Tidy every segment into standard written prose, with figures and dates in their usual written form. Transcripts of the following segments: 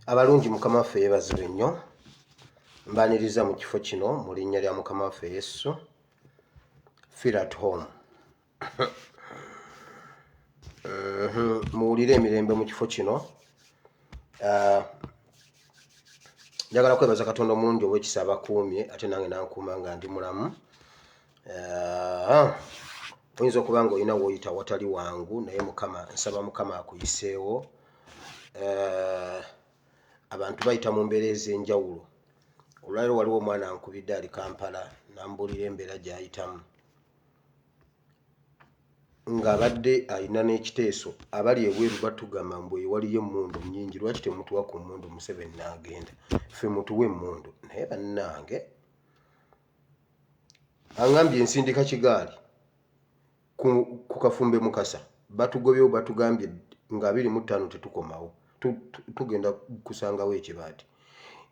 Abalungi Mukama waffe yeebazibwe nnyo. Mbaaniriza mu kifo kino mu linnya lya Mukama waffe Yesu. Feel at home. Muwulire emirembe mu kifo kino. Njagala kwebaza Katonda omulungi ow'ekisa abakuumye ate nange nankuuma nga ndi mulamu. Oyinza okuba nga olina w'oyita watali wangu naye nsaba Mukama akuyiseewo. Abantu bayita mu mbeera ez'enjawulo. Olwaleero waliwo omwana ankubidde ali Kampala n'ambuulira embeera gy'ayitamu. Ng'abadde alina n'ekiteeso abali ebweru batugamba mbu ewaliyo emmundu nnyingi, lwaki temutuwa ku mmundu Museveni n'agenda? Ffe mutuwe emmundu. Naye bannange angambye nsindika kigaali ku Kafumbe Mukasa batugobyewo batugambye nga 25 tetukomawo. Tugenda kusangawo ekibaati.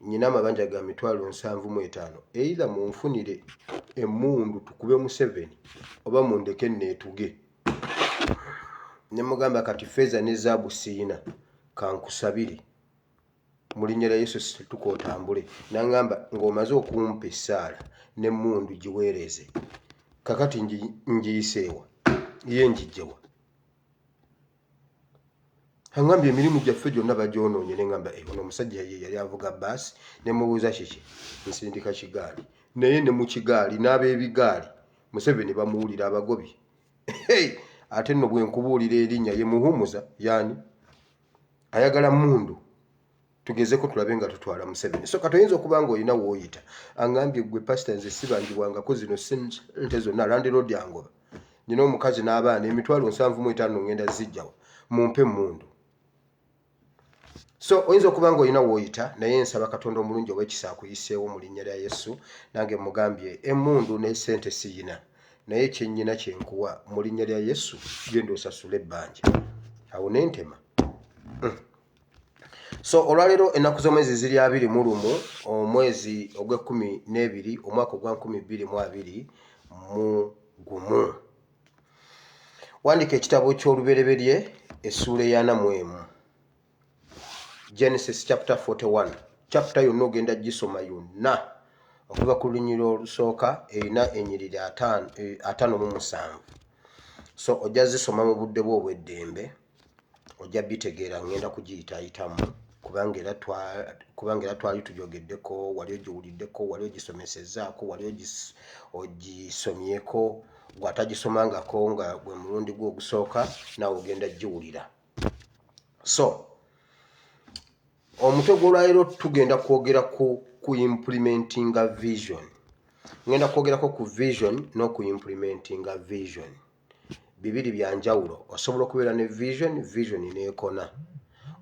Nyina amabanja ga 75,000. Either munfunire emmundu tukube Museveni oba mundeke neetuge. Ne mugamba kati ffeeza ne zaabu siina kankusabire mu linnya lya Yesu tukotambule. N'angamba ng'omaze okumpa essaala n'emmundu giweereze. Kakati ngiyiseewa ye njijjewa. Angambye emirimu gyaffe gyonna bagyonoonye. Ne ngamba ono omusajja ye yali avuga bbaasi. Ne mubuuza kiki? Nsindika kigaali. Naye ne mu kigaali n'ab'ebigaali Museveni bamuwulira abagobi. Ate nno bwe nkubuulira erinnya ye Muhumuza yaani ayagala mmundu. Tugezeko tulabe nga tutwala Museveni. So kati oyinza okuba nga olina w'oyita. Angambye gwe pasita nze sibangibwangako zino ssente zonna Land Road angoba. Nina omukazi n'abaana 75,000 ngenda zijjawa. Mumpe emmundu. So oyinza okuba nga olina w'oyita naye nsaba Katonda omulungi ow'ekisa akuyiseewo mu linnya lya Yesu. Nange mugambye emmundu ne ssente siyina. Naye kyennyina kyenkuwa mu linnya lya Yesu genda osasule ebbanja. Awo n'entema. So olwaleero ennaku z'omwezi ziri 21 omwezi ogw'Ekkumi omwaka ogwa 2021. Wandika ekitabo ky'Olubereberye essuula ya 41. Genesis chapter 41. Chapter yonna ogenda gisoma yonna. Okuva ku lunyiriri olusooka erina ennyiriri 57. So ojja zisoma mu budde bwo obw'eddembe. Ojja bitegeera ngenda kugiyitaayitamu kubanga era twali tujogeddeko, wali ogiwuliddeko, wali ogisomesezzaako, wali ogisomyeko. Bw'atagisomangako nga gwe mulundi gwo ogusooka naawe ogenda giwulira. So omutwe gw'olwaleero tugenda kwogera ku implementinga vision. Ngenda kwogerako ku vision n'oku implementinga vision. Bibiri bya njawulo. Osobola okubeera ne vision n'ekona.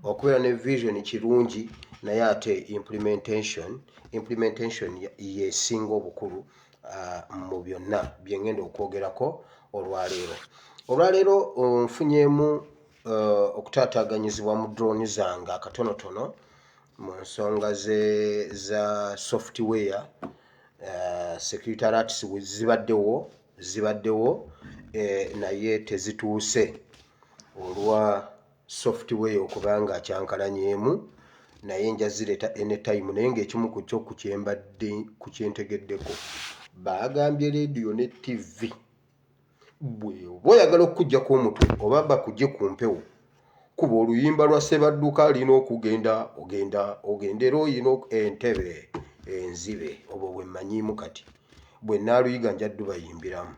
Okubeera ne vision kirungi naye ate implementation yesinga obukulu mu byonna bye ngenda okwogerako olwaleero. Olwaleero nfunyeemu okutaataaganyizibwa mu drone zange akatonotono mu nsonga za software. Security alerts zibaddewo naye tezituuse olwa software okubanga kyankalanyeemu, naye nja zireeta anytime. Naye ng'ekimu ku kyo ku kyentegeddeko baagambye leediyo ne TV bw'oba oyagala okuggyako omutwe oba bakugye ku mpewo kuba oluyimba lwa Ssebadduka alina okugenda era oyina entebe enzibe. Obwo bwe mmanyiimu kati bwe nnaaluyiga nja ddubayimbiramu.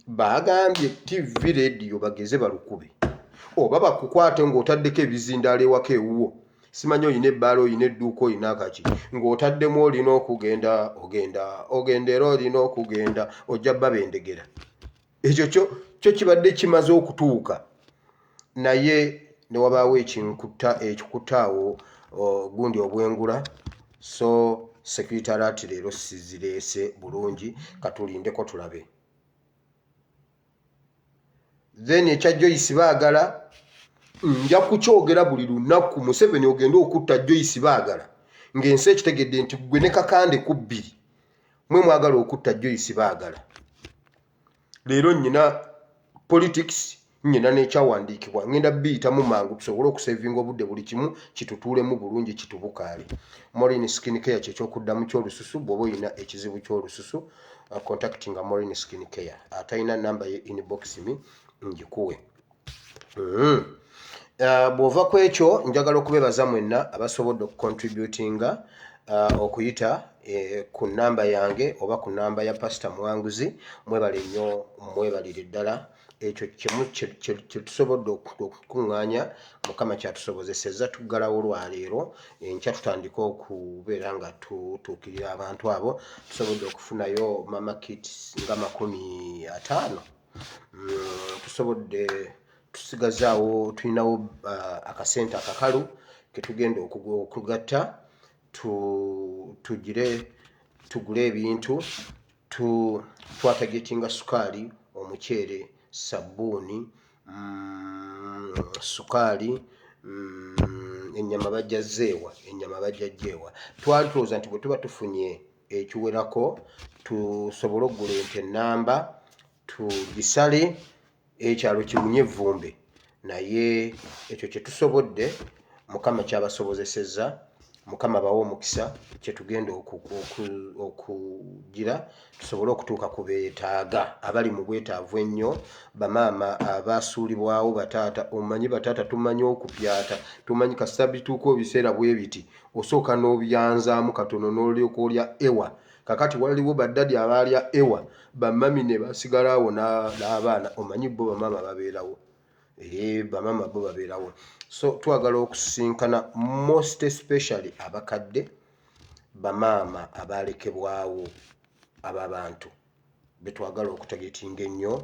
Baagambye TV leediyo bageze balukube oba bakukwate ng'otaddeko ebizindaalo ewaka ewuwo. Simanyi olina ebbaala, olina edduuka, olina akaki ng'otaddemu olina okugenda era olina okugenda ojja babendegera. Ekyo kyo kibadde kimaze okutuuka naye ne wabaawo ekikuttaawo gundi obwengula. So security alert leero sizireese bulungi, katulindeko tulabe. Then ekya Joyce baagala nja kukyogera buli lunaku Museveni ogenda okutta Joyce Baagala ng'ensi ekitegedde nti gwe ne Kakande ku bbiri mwe mwagala okutta Joyce Baagala. Leero nnyina politics, nnyina n'ekyawandiikibwa ngenda biyitamu mangu tusobole okusevinga obudde buli kimu kitutuulemu bulungi kitubukaale. Maureen Skin Care ky'ekyokuddamu ky'olususu bw'oba olina ekizibu ky'olususu contactinga Maureen Skin Care. Atalina namba ye inbox mi ngikuwe. Bw'ova ku ekyo njagala okubeebaza mwenna abasobodde okucontributinga okuyita ku namba yange oba ku namba ya Pastor Mwanguzi. Mwebale nnyo, mwebalire ddala. Ekyo kimu kye tusobodde okukuŋŋaanya Mukama kyatusobozesezza tuggalawo olwaleero. Enkya tutandika okubeera nga tutuukirira abantu abo. Tusobodde okufunayo mama kits nga 50. Tusobodde tusigazaawo tulinawo akasente akakalu ke tugenda okugatta tugule ebintu twatagetinga sukaali, omuceere, sabbuuni, sukaali, ennyama bajja zeewa, ennyama bajja jeewa. Twali tulowooza nti bwe tuba tufunye ekiwerako tusobole okugula ente ennamba tugisale ekyalo kiwunye evvumbe. Naye ekyo kye tusobodde Mukama kyabasobozesezza. Mukama bawa omukisa kye tugenda okugira tusobole okutuuka ku beetaaga abali mu bwetaavu ennyo. Bamaama abaasuulibwawo bataata, omanyi bataata tumanyi okupyata, tumanyi kasita bituuka ebiseera bwe biti osooka n'obyanzaamu katono n'olyoka olya ewa. Kakati waliwo baddadi abaalya ewa, bamami ne basigalawo n'abaana. Omanyi bo bamaama babeerawo. Bamaama bo babeerawo. So twagala okusisinkana most especially abakadde, bamaama abaalekebwawo ab'abantu betwagala okutagetinga ennyo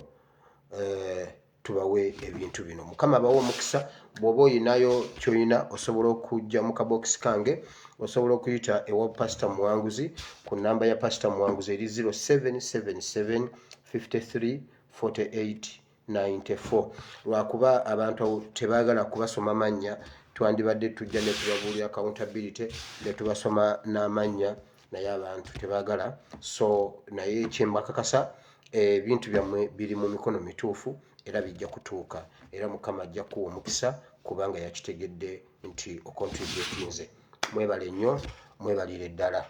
tubawe ebintu bino. Mukama bawe omukisa. Bw'oba oyinayo ky'olina osobola okujja mu kabokisi kange, osobola okuyita ewa Pastor Mwanguzi ku namba ya Pastor Mwanguzi eri 0777 53 48 94. Lwakuba abantu tebaagala kubasoma mannya, twandibadde tujja ne tubabuulira accountability ne tubasoma n'amannya, naye abantu tebaagala. So naye kyembakakasa ebintu byammwe biri mu mikono mituufu era bijja kutuuka, era Mukama ajja kuwa omukisa kubanga yakitegedde nti ocontributinze. Mwebale nnyo, mwebalire ddala.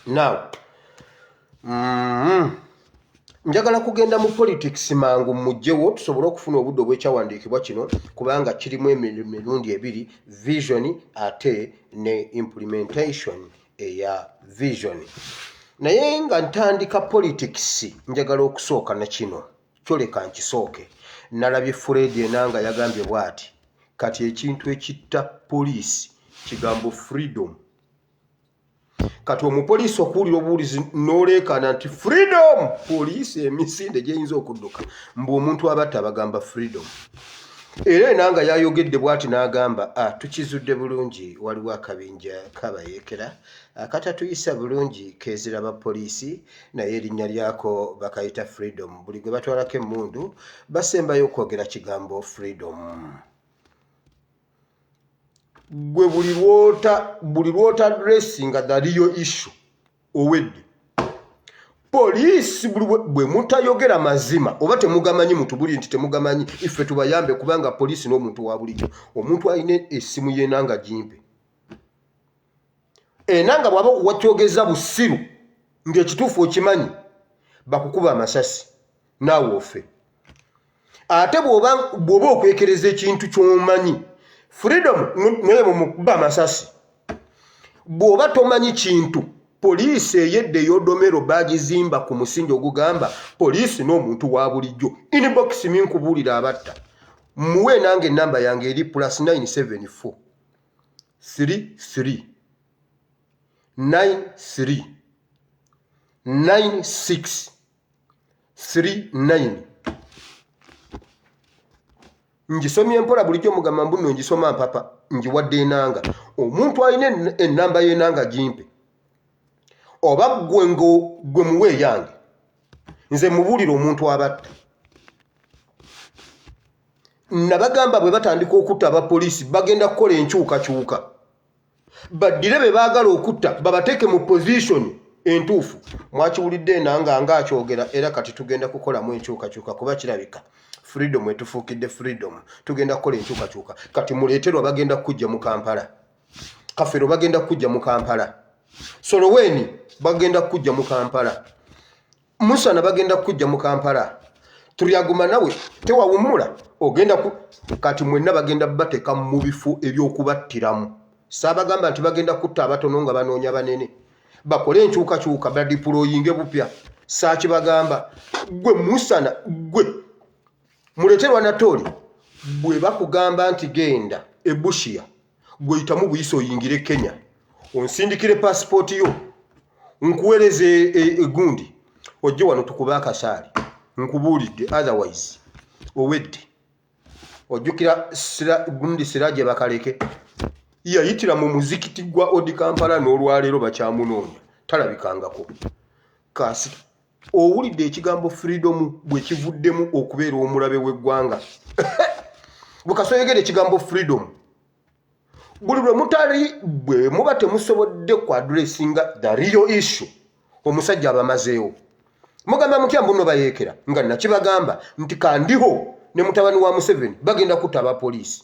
Now njagala kugenda mu politics mangu mujjewo tusobole okufuna obudde obw'ekyawandiikibwa kino kubanga kirimu emirundi ebiri, vision ate ne implementation eya vision. Naye nga ntandika politics njagala okusooka na kino kyoleka nkisooke. Nalabye Fred Enanga yagambye bw'ati kati ekintu ekitta poliisi kigambo freedom. Kati omupoliisi okuwulira obuwulizi n'oleekaana nti freedom, poliisi emisinde gy'eyinza okudduka, mbu omuntu abatta bagamba freedom. Era Enanga yayogedde bw'ati n'agamba tukizudde bulungi, waliwo akabinja kabayeekera akatatuyisa bulungi keeziraba poliisi naye erinnya lyako bakayita freedom. Buli gwe batwalako emmundu basembayo okwogera kigambo freedom. Gwe buli lwota dressinga the real issue owedde. Poliisi bwe mutayogera mazima oba temugamanyi mutubuli nti temugamanyi, iffe tubayambe kubanga poliisi n'omuntu wa bulijjo. Omuntu alina essimu y'Enanga gimpe. Enanga bw'aba wakyogeza busiru ng'ekituufu okimanyi bakukuba amasasi naawe ofe. Ate bw'oba okwekereza ekintu ky'omanyi freedom naye mukuba amasasi. Bw'oba tomanyi kintu, poliisi eyedde ey'odomero baagizimba ku musingi ogugamba poliisi n'omuntu wa bulijjo. Inbox minkubuulira abatta. Muwe nange ennamba yange eri +974 33 93 96 39. Ngisomye mpola bulijjo mugamba mbuno ngisoma mpapa njiwadde Enanga. Omuntu alina ennamba y'Enanga gimpe. Oba gwe muwe yange. Nze mubuulira omuntu abatta. nabagamba bwe batandika okutta abapoliisi bagenda kukola enkyukakyuka baddire be baagala okutta babateeke mu position entuufu. Mwakiwulidde nanga ngaakyogera era kati tugenda kukolamu enkyukakyuka kuba kirabika freedom etufuukidde freedom tugenda kukola enkyukakyuka. Kati muleeterwa bagenda kujja mu Kampala, Kafero bagenda kujja mu Kampala, Soloweni bagenda kujja mu Kampala, Musana bagenda kujja mu Kampala, Turyaguma nawe tewawumula ogenda kati mwenna bagenda bateeka mu bifo ebyokubattiramu. Saabagamba nti bagenda kutta abatono nga banoonya banene bakole enkyukakyuka badiployinge bupya. Saakibagamba gwe Musana gwe muleeterwa Natoli bwe bakugamba nti genda e Bushia gwe yitamu buyisa oyingire Kenya onsindikire passport yo nkuweereze egundi ojje wano tukuba akasaali nkubuulidde otherwise owedde. Ojjukira gundi Siraje Bakaleke yayitira mu muzikiti gwa Odi Kampala n'olwaleero bakyamunoonya talabikangako. Kasi owulidde ekigambo freedom bwe kivuddemu okubeera omulabe w'eggwanga. Bukasoyegere ekigambo freedom buli lwe mutali bwe muba temusobodde ku addressinga the real issue omusajja abamazeewo mugamba mutya mbuno bayeekera nga nakibagamba nti kandiho ne mutabani wa Museveni bagenda kutta abapoliisi.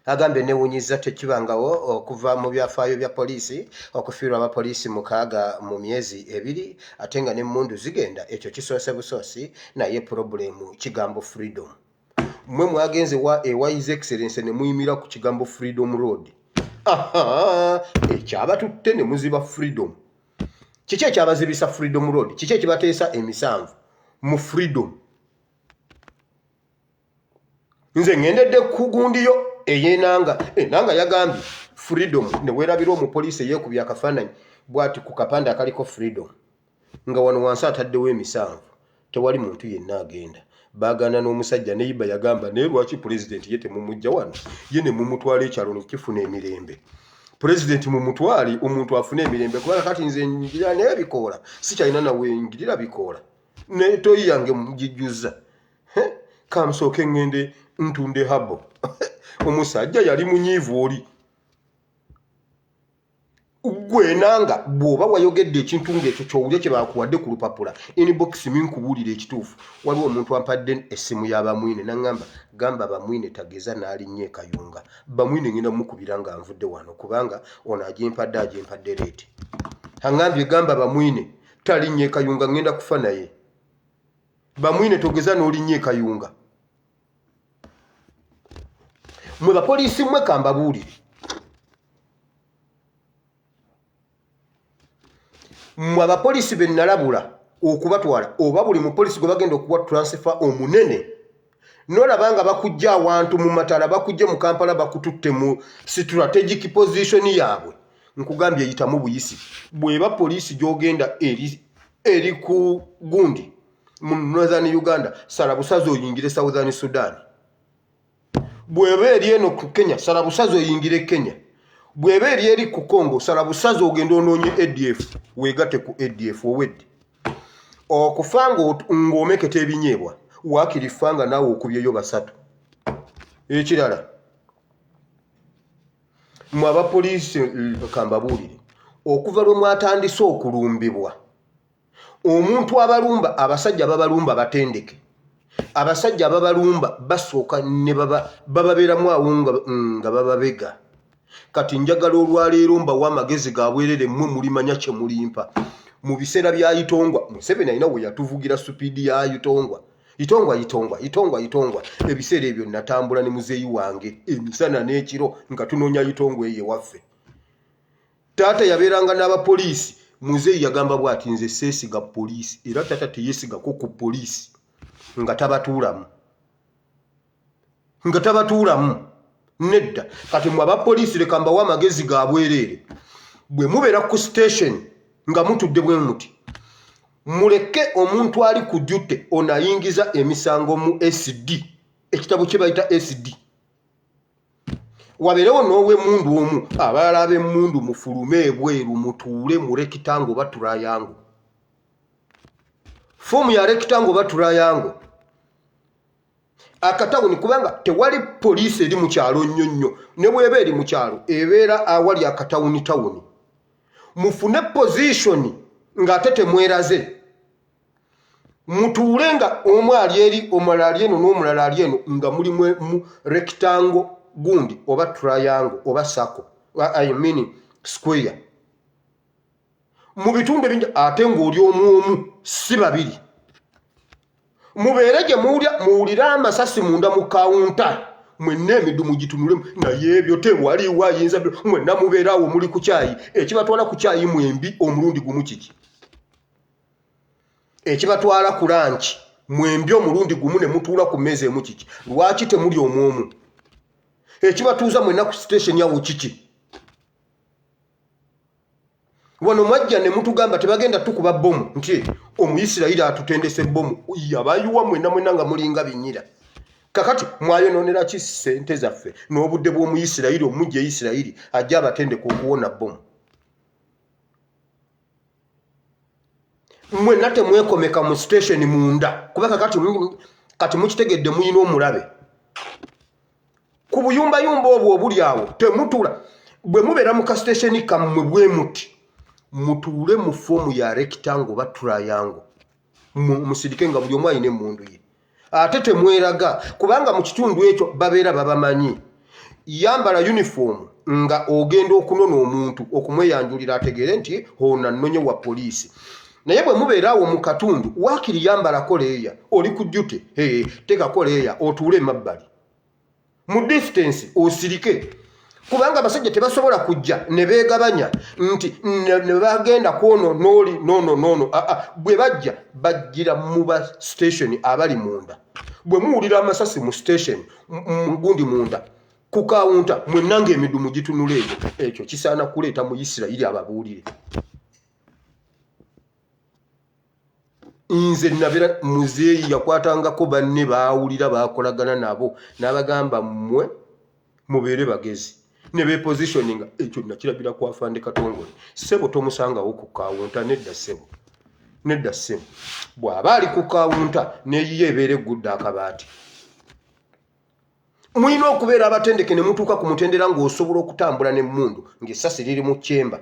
Agambe newunyiza tekibangawo okuva mu byafaayo bya poliisi okufiirwa abapoliisi 6 mu myezi 2 ate nga n'emmundu zigenda ekyo kisoose busoosi naye problemu kigambo freedom. Mwe mwagenze ewa His Excellency ne muyimira ku kigambo Freedom Road. Ekyabatutte ne muziba freedom. Kiki ekyabazibisa Freedom Road? Kiki ekibateesa emisanvu mu freedom? Nze ngendedde ku gundiyo eyenanga enanga yagambye freedom ne weerabira omupoliisi yeekubya akafaananyi bw'ati ku kapande akaliko freedom nga wano wansi ataddewo emisanvu tewali muntu yenna agenda. Baagana n'omusajja ne Iba yagamba naye lwaki pulezidenti ye temumujja wano ye ne mumutwala ekyalo ne kifuna emirembe. Pulezidenti mumutwali omuntu afune emirembe kubanga kati nze njira n'ebikoola sikyalina nawe njirira bikoola ne toyi yange mugijjuza kamusooke ngende ntunde habo. Omusajja yali munyiivu oli gwe nanga bw'oba wayogedde ekintu ng'ekyo kyowulye kye baakuwadde ku lupapula inbox minkubuulira ekituufu. Waliwo omuntu ampadde essimu y'Abamwine n'aŋŋamba gamba Bamwine tageza n'alinnya e Kayunga. Bamwine ngenda mukubira nga nvudde wano kubanga ono agimpadde leeti. Aŋŋambye gamba Bamwine talinnya e Kayunga ngenda kufa naye. Bamwine togeza n'olinnya e Kayunga. Mwe bapoliisi mmwe kambabuulire mwe abapoliisi be nalabula okubatwala oba buli mupoliisi gwe bagenda okuwa transfer omunene n'olabanga bakujja awantu mu matala bakujje mu Kampala bakututte mu strategic position yaabwe nkugambye yitamu buyisi. Bw'eba poliisi gy'ogenda eri ku gundi mu Northern Uganda sala busazo oyingire Southern Sudan. Bw'eba eri eno ku Kenya sala busazo oyingire Kenya. Bw'eba eri ku Congo sala busazo ogenda onoonye ADF weegate ku ADF owedde. Okufanga ng'omeketa ebinyeebwa waakirifanga naawe okubyeyo 3. Ekirala mu abapoliisi kambabuulire okuva lwe mwatandise okulumbibwa omuntu abalumba abasajja babalumba batendeke abasajja ababalumba basooka ne bababeeramu awo nga bababega. Kati njagala olwaleero mbawa amagezi ga bwerere mmwe mulimanya kye mulimpa. Mu biseera bya Itongwa Museveni alina we yatuvugira supiidi ya Itongwa. Ebiseera ebyo natambula ne muzeeyi wange emisana n'ekiro nga tunoonya Itongwa eye waffe. Taata yabeeranga n'abapoliisi. Muzeeyi yagamba bw'ati nze seesiga poliisi era taata teyeesigako ku poliisi nga tabatuulamu nedda. Kati mwe abapoliisi leka mbawa amagezi ga bwereere bwe mubeera ku station nga mutudde bwe muti muleke omuntu ali ku jjute onayingiza emisango mu SD ekitabo kye bayita SD. Wabeerewo n'ow'emmundu omu abalala ab'emmundu mufulume ebweru mutuule mu rekitango oba tulayango. Foomu ya rekitango oba tulayango akatawuni kubanga tewali poliisi eri mu kyalo nnyonnyo ne bw'eba eri mu kyalo ebeera awali akatawuni tawuni mufune position ng'ate temweraze mutuule nga omu ali eri omulala ali eno n'omulala ali eno nga muli mu rectangle gundi oba triangle oba circle I mean square mu bitundu ebingi ate ng'oli omu si babiri mubeere gye muwulira amasasi munda mu kawunta mwenna emidumu gitunulemu naye ebyo tewaliwo ayinza mwenna mubeeraawo muli ku kyayi ekibatwala ku kyayi mwembi omulundi gumu kiki ekibatwala ku lanchi mwembi omulundi gumu ne mutuula ku mmeeza emu kiki lwaki temuli omwomu ekibatuuza mwenna ku station yawo kiki wano mwajja ne mutugamba tebagenda tukuba bomu nti omuyisirayiri atutendese bomu yabayuwa mwenna nga mulinga binyira kakati mwayononera ki ssente zaffe n'obudde bw'omuyisirayiri omujja Isirayiri ajja abatendeka okuwona bomu mwenna temwekomeka mu station munda kuba kati mukitegedde muyina omulabe ku buyumbayumba obwo obuli awo temutula bwe mubeera mu kastation kammwe bwe muti mutuule mu foomu ya rectangle oba triangle musirike nga buli omu ayina emmundu ye ate temweraga kubanga mu kitundu ekyo babeera babamanyi yambala uniform nga ogenda okunona omuntu okumweyanjulira ategeere nti ono annonye wa poliisi naye bwe mubeeraawo mu katundu waakiri yambalako leeya oli ku jjute tekako leeya otuule emabbali mu distance osirike kubanga abasajja tebasobola kujja ne beegabanya nti ne bagenda kwono n'oli nono bwe bajja bajjira mu ba station abali munda bwe muwulira amasasi mu station gundi munda ku kawunta mwenna ng'emidumu gitunula ekyo kisaana kuleeta mu Isirayiri ababuulire nze nabeera muzeeyi yakwatangako banne baawulira baakolagana nabo n'abagamba mmwe mubeere bagezi ne bepositioninga ekyo nakirabira ku Afande Katongole ssebo tomusangawo ku kawunta nedda ssebo bw'aba ali ku kawunta neyiye ebeera eggudde akabaati mulina okubeera abatendeke ne mutuuka ku mutendera ng'osobola okutambula n'emmundu ng'essasi liri mu kyemba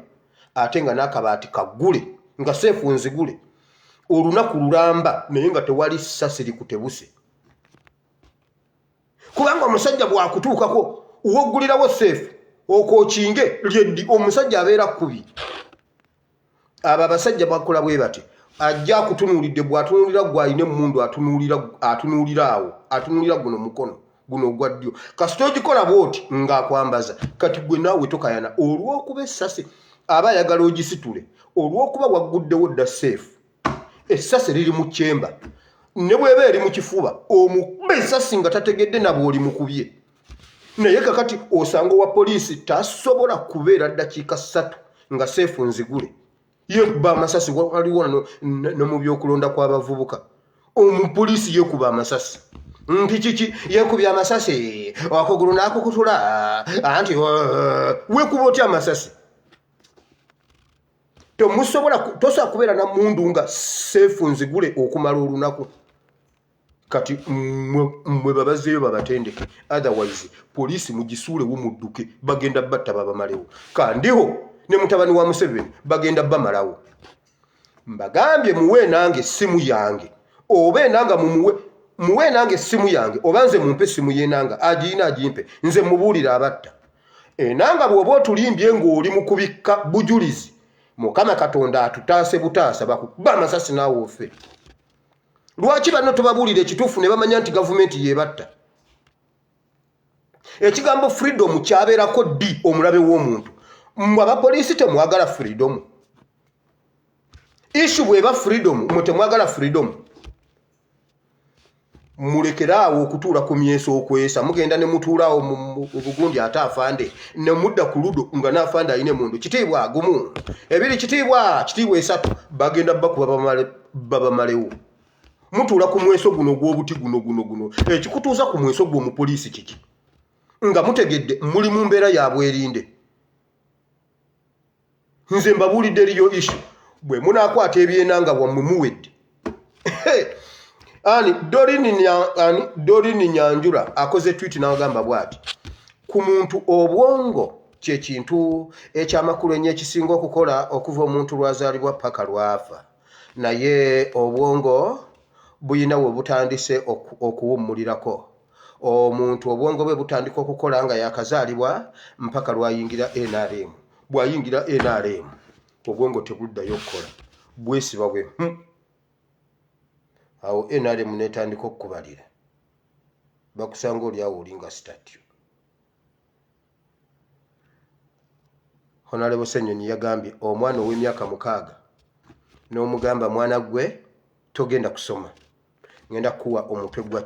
ate nga n'akabaati kaggule nga seefu nzigule olunaku lulamba naye nga tewali ssasi likutebuse kubanga omusajja bwakutuukako woggulirawo seefu okookinge lyeddi omusajja abeera kubi abo abasajja bakola bwe bati ajja akutunuulidde bw'atunuulira gw'alina emmundu atunuulira awo atunuulira guno mukono guno ogwa ddyo kasita ogikola bw'oti ng'akwambaza kati gwe naawe tokayana olw'okuba essasi aba ayagala ogisitule olw'okuba wagguddewo dda seefu essasi liri mu kyemba ne bw'eba eri mu kifuba omukuba essasi nga tategedde na bw'oli mukubye naye kakati osanga owa poliisi tasobola kubeera ddakiika 3 nga seefu nzigule yekuba amasasi waliwo no mu byokulonda kw'abavubuka omupoliisi yekuba amasasi nti kiki yekubya amasasi akugulu n'akukutula anti wekuba otya amasasi tosobola kubeera na mundu nga seefu nzigule okumala olunaku kati mwe babazeeyo babatendeke otherwise poliisi mugisuulewo mudduke bagenda batta babamalewo kandiho ne mutabani wa Museveni bagenda bamalawo mbagambye muwe nange essimu yange oba enanga muwe nange essimu yange oba nze mumpe essimu y'enanga agiyina agimpe nze mubuulira abatta enanga bw'oba otulimbye ng'oli mu kubikka bujulizi Mukama Katonda atutaase butaasa bakuba amasasi naawe ofe lwaki banno tubabuulira ekituufu ne bamanya nti gavumenti yebatta ekigambo freedom kyabeerako ddi omulabe w'omuntu mmwe abapoliisi temwagala freedom issue bw'eba freedom mwe temwagala freedom mulekeraawo okutuula ku myeso okwesa mugenda ne mutuulaawo mu bugundi ate afande ne mudda ku ludo nga n'afande ayina emundu kitiibwa agumu ebiri kitiibwa 3 bagenda bakuba babamalewo mutuula ku mweso guno gw'obuti guno ekikutuuza ku mweso gw'omupoliisi kiki nga mutegedde muli mu mbeera ya bwerinde nze mbabuulidde eriyo issue bwe munaakwata ebyenanga bwammwe muwedde Dorini Nyanjura akoze tweet n'agamba bw'ati ku muntu obwongo kye kintu ekyamakulu ennyo ekisinga okukola okuva omuntu lwazaalibwa paka lwafa naye obwongo buyina we butandise okuwummulirako omuntu obwongo bwe butandika okukola nga yakazaalibwa mpaka lwayingira NRM bw'ayingira NRM obwongo tebuddayo okukola bwesiba bwe awo NRM netandika okukubalira bakusanga oli awo olinga statue. Honorable Ssenyonyi yagambye omwana ow'emyaka 6 n'omugamba mwana gwe togenda kusoma ngenda kuwa omutwe gwa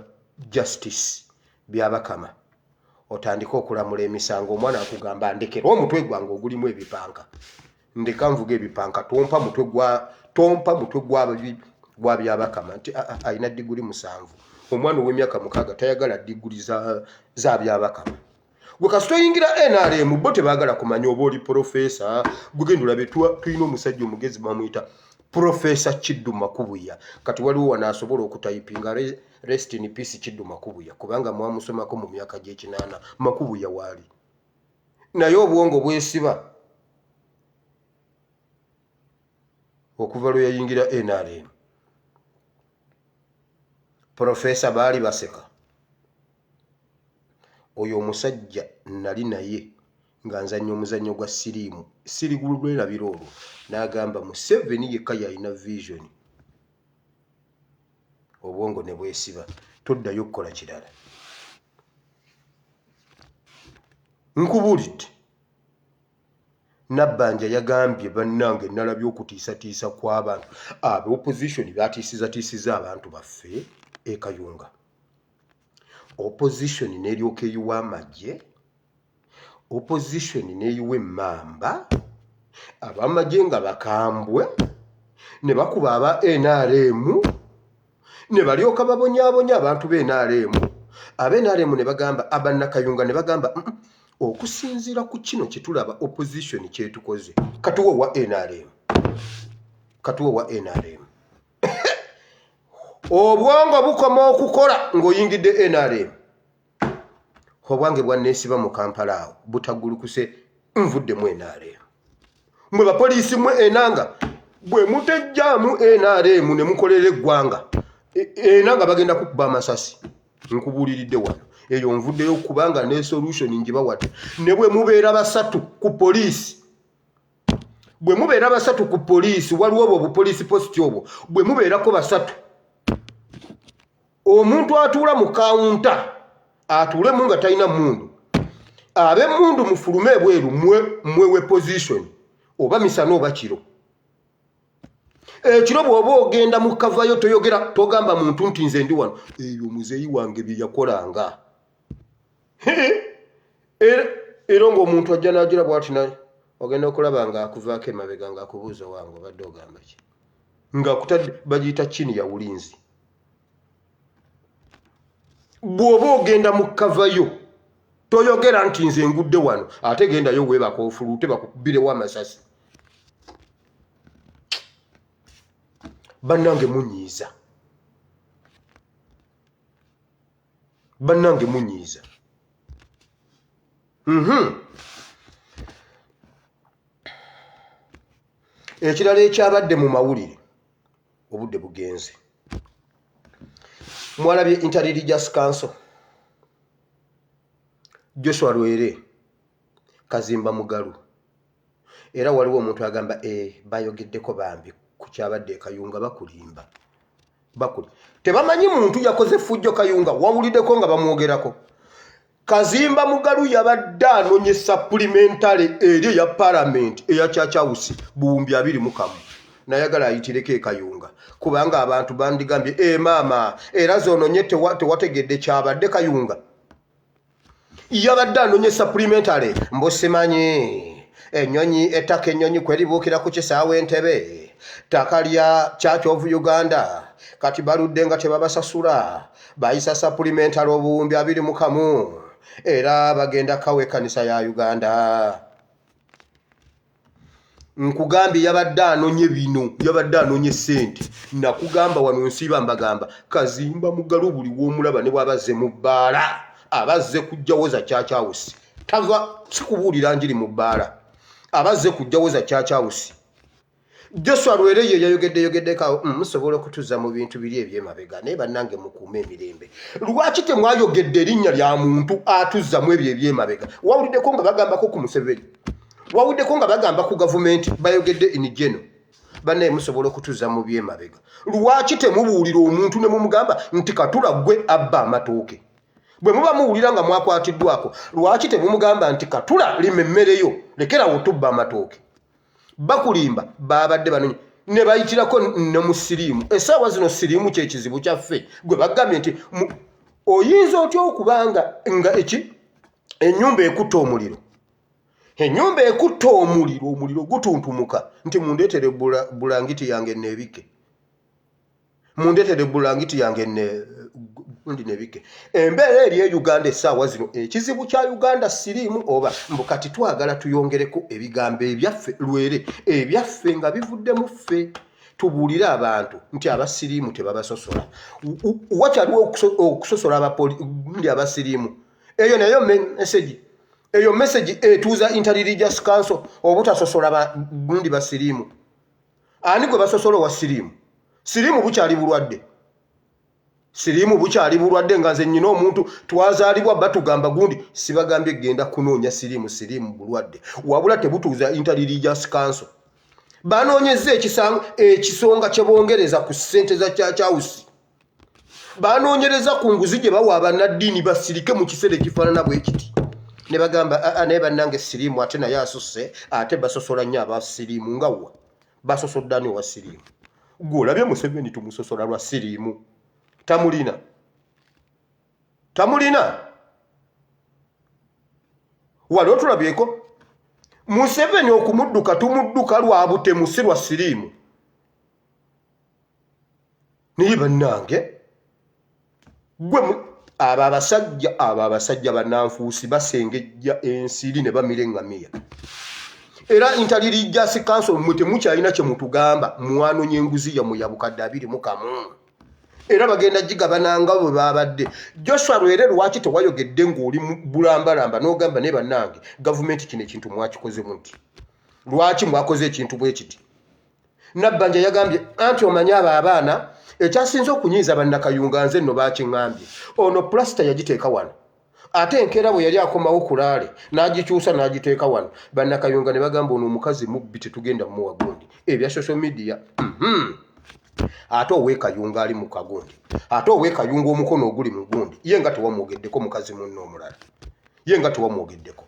justice byabakama otandika okulamula emisango omwana akugamba ndekera omutwe gwange ogulimu ebipanka ndeka nvuga ebipanka tompa mutwe gwa byabakama nti ayina diguli 7 omwana ow'emyaka 6 tayagala diguli za byabakama gwe kasito yingira NRM bo tebaagala kumanya oba oli profesa gugenda olabe tulina omusajja omugezi bamuyita Profesa Kiddu Makubuya kati waliwo wanaasobola okutayipinga rest in peace Kiddu Makubuya kubanga mwamusomako mu myaka gy'ekinaana Makubuya waali naye obwongo bwesiba okuva lwe yayingira NRM Profesa baali baseka oyo omusajja nali naye nga nzannya omuzannyo gwa siriimu lwerabira olwo n'agamba Museveni yekka yalina vision obwongo ne bwesiba toddayo okukola kirala nkubuulidde Nabbanja yagambye bannange nalabye okutiisatiisa kw'abantu opposition batiisiza abantu baffe Kayunga opposition n'eryoka eyiwa amagye opposition n'eyiwa emmamba abamagye nga bakambwe ne bakuba aba NRM ne balyoka babonyaabonya abantu b'NRM ab'NRM ne bagamba abannakayunga ne bagamba okusinziira ku kino kye tulaba opposition kyetukoze katuwe wa NRM obwongo bukoma okukola ng'oyingidde NRM obwange bwanneesiba mu Kampala awo butagulukuse nvuddemu NRM mwe bapoliisi mwe enanga bwe mutejjaamu NRM ne mukolera eggwanga enanga bagenda kukuba amasasi nkubuuliridde wano eyo nvuddeyo kubanga ne solution njibawadde ne bwe mubeera basatu ku poliisi waliwo obwo obupoliisi posti obwo bwe mubeerako basatu omuntu atuula mu kawunta atuulemu nga talina mundu ab'emmundu mufulume ebweru mwewe position oba misana oba kiro ekiro bw'oba ogenda mu kavayo toyogera togamba muntu nti nze ndi wano eyo muzeeyi wange bye yakolanga era ng'omuntu ajja n'agira bw'ati naye ogenda okulaba ng'akuvaako emabega ng'akubuuza wange obadde ogamba ki ng'akutadde bagiyita chini ya bulinzi bw'oba ogenda mu kavayo toyogera nti nze ngudde wano ate gendayo weebaka ofulute bakubirewo amasasi bannange munyiiza ekirala ekyabadde mu mawulire obudde bugenze mwalabye Inter-Religious Council Joshua Lwere Kazimba Mugalu era waliwo omuntu agamba bayogeddeko bambi ku kyabadde Kayunga bakulimba tebamanyi muntu yakoze fujjo Kayunga wawuliddeko nga bamwogerako Kazimba Mugalu yabadde anonye supplementary eri ya parliament eya Chachawusi buwumbi 21 nayagala ayitireko Kayunga kubanga abantu bandigambye maama era zononye tewategedde kyabadde Kayunga yabadde anonye supplementary mbosemanyi enyonyi ettaka enyonyi kweribuukira ku kisaawa Entebbe ttaka lya Church of Uganda kati baludde nga tebabasasula bayisa supplementary obuwumbi 21 era bagenda kawe kanisa ya Uganda nkugambye yabadde anonye bino yabadde anonye ssente nakugamba wano nsiiba mbagamba Kazimba Mugalu buli w'omulaba ne bw'abazze mu bbaala abazze kujjawo za Church tava sikubuulira njiri mu bbaala abazze kujjawo za Church Joshua Lwere ye yayogedde ka musobola okutuza mu bintu biri ebyemabega naye bannange mukuume emirembe lwaki temwayogedde erinnya lya muntu atuzza mu ebyo ebyemabega wawuliddeko nga bagambako ku Museveni wawuliddeko nga bagamba ku gavumenti bayogedde in general bannaye musobola okutuza mu byemabega lwaki temubuulira omuntu ne mumugamba nti Katula gwe abba amatooke bwe muba muwulira nga mwakwatiddwako lwaki temumugamba nti Katula lima emmereyo lekerawo tubba amatooke bakulimba babadde banonye ne bayitirako ne mu siriimu essaawa zino siriimu kyekizibu kyaffe gwe bagambye nti oyinza otya okubanga nga ennyumba ekutta omuliro omuliro gutuntumuka nti mundeetere bulangiti yange neebike mundeetere bulangiti yange nebike embeera eri e Uganda essaawa zino ekizibu kya Uganda siriimu oba mbukati twagala tuyongereko ebigambo ebyaffe Lwere ebyaffe nga bivuddemu ffe tubuulire abantu nti abasiriimu tebabasosola wakyaliwo okusosola abasiriimu eyo nayo message etuuza Inter-Religious Council obutasosola gundi basiriimu ani gwe basosola wa siriimu bukyali bulwadde siriimu bukyali bulwadde nga nze nnyina omuntu twazaalibwa batugamba gundi sibagambye genda kunoonya siriimu bulwadde wabula tebutuuza Inter-Religious Council banoonyezza ekisonga kye bongereza ku ssente za Church banoonyereza ku nguzi gye bawa abannaddiini basirike mu kiseera ekifaanana bwe kiti ne bagamba naye bannange siriimu ate naye asusse ate basosola nnyo abasiriimu nga wa basosoddani wa siriimu gwe olabye Museveni tumusosola lwa siriimu tamulina wali otulabyeko Museveni okumudduka tumudduka lwa butemu si lwa siriimu naye bannange gwe abo abasajja bannanfuusi basengejja ensiri ne bamira eŋŋamiya era Inter-Religious Council mwe temukyalina kye mutugamba mwanonye enguzi yammwe ya bukadde 21 era bagenda gigabananga bwe babadde Joshua Lwere lwaki tewayogedde ng'oli bulambalamba n'ogamba ne bannange gavumenti kino ekintu mwakikoze muti lwaki mwakoze ekintu bwe kiti Nabbanja yagambye anti omanyi abo abaana ekyasinze okunyiiza bannakayunga nze nno bakiŋŋambye ono plasita yagiteeka wano ate enkeera bwe yali akomawo kulaale n'agikyusa n'agiteeka wano bannakayunga ne bagamba ono omukazi mubbi tetugenda mumuwa gundi ebya social media ate oweekayunga ali mu kagundi ate oweekayunga omukono oguli mu gundi ye nga tewamwogeddeko mukazi munno omulala ye nga tewamwogeddeko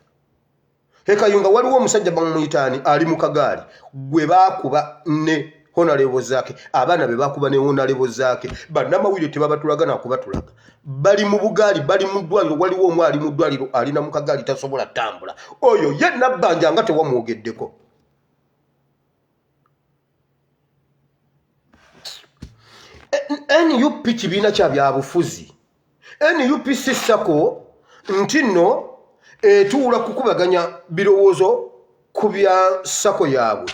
Ekayunga waliwo omusajja bamuyitaani ali mu kagaali gwe baakuba ne honorable zaake abaana be baakuba ne honorable zaake bannamawulire tebabatulaga nakubatulaga bali mu bugaali bali mu ddwaliro waliwo omu ali mu ddwaliro alina mu kagaali tasobola ttambula oyo ye Nabbanja nga tewamwogeddeko NUP kibiina kya byabufuzi NUP sissako nti nno etuula kukubaganya birowoozo ku bya sako yaabwe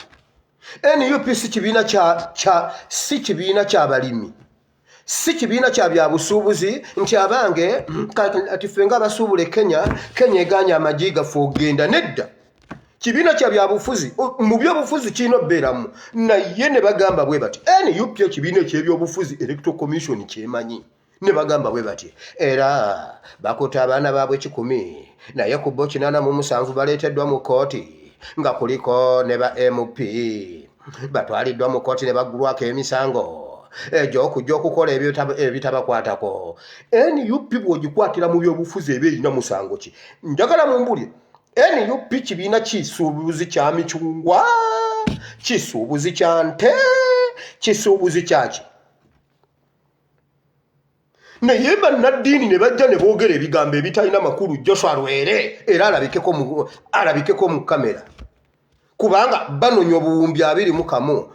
NUP si kibiina kya balimi si kibiina kya byabusuubuzi nti abange ati ffe nga abasuubula Kenya eganya amagi gaffe ogenda nedda kibiina kya byabufuzi mu byobufuzi kirina obbeeramu naye ne bagamba bwe bati NUP ekibiina eky'ebyobufuzi Electoral Commission kyemanyi ne bagamba bwe bati era bakuta abaana baabwe 10 naye ku bo 87 baleeteddwa mu kooti nga kuliko ne ba MP batwaliddwa mu kooti ne baggulwako emisango egy'okujja okukola ebitabakwatako NUP bw'ogikwatira mu byobufuzi eba erina musango ki njagala mumbulire NUP kibiina kisuubuzi kya micungwa kisuubuzi kya nte kisuubuzi kyaki naye bannaddiini ne bajja ne boogera ebigambo ebitalina makulu Joshua Lwere era alabikeko mu kamera kubanga banonya obuwumbi 21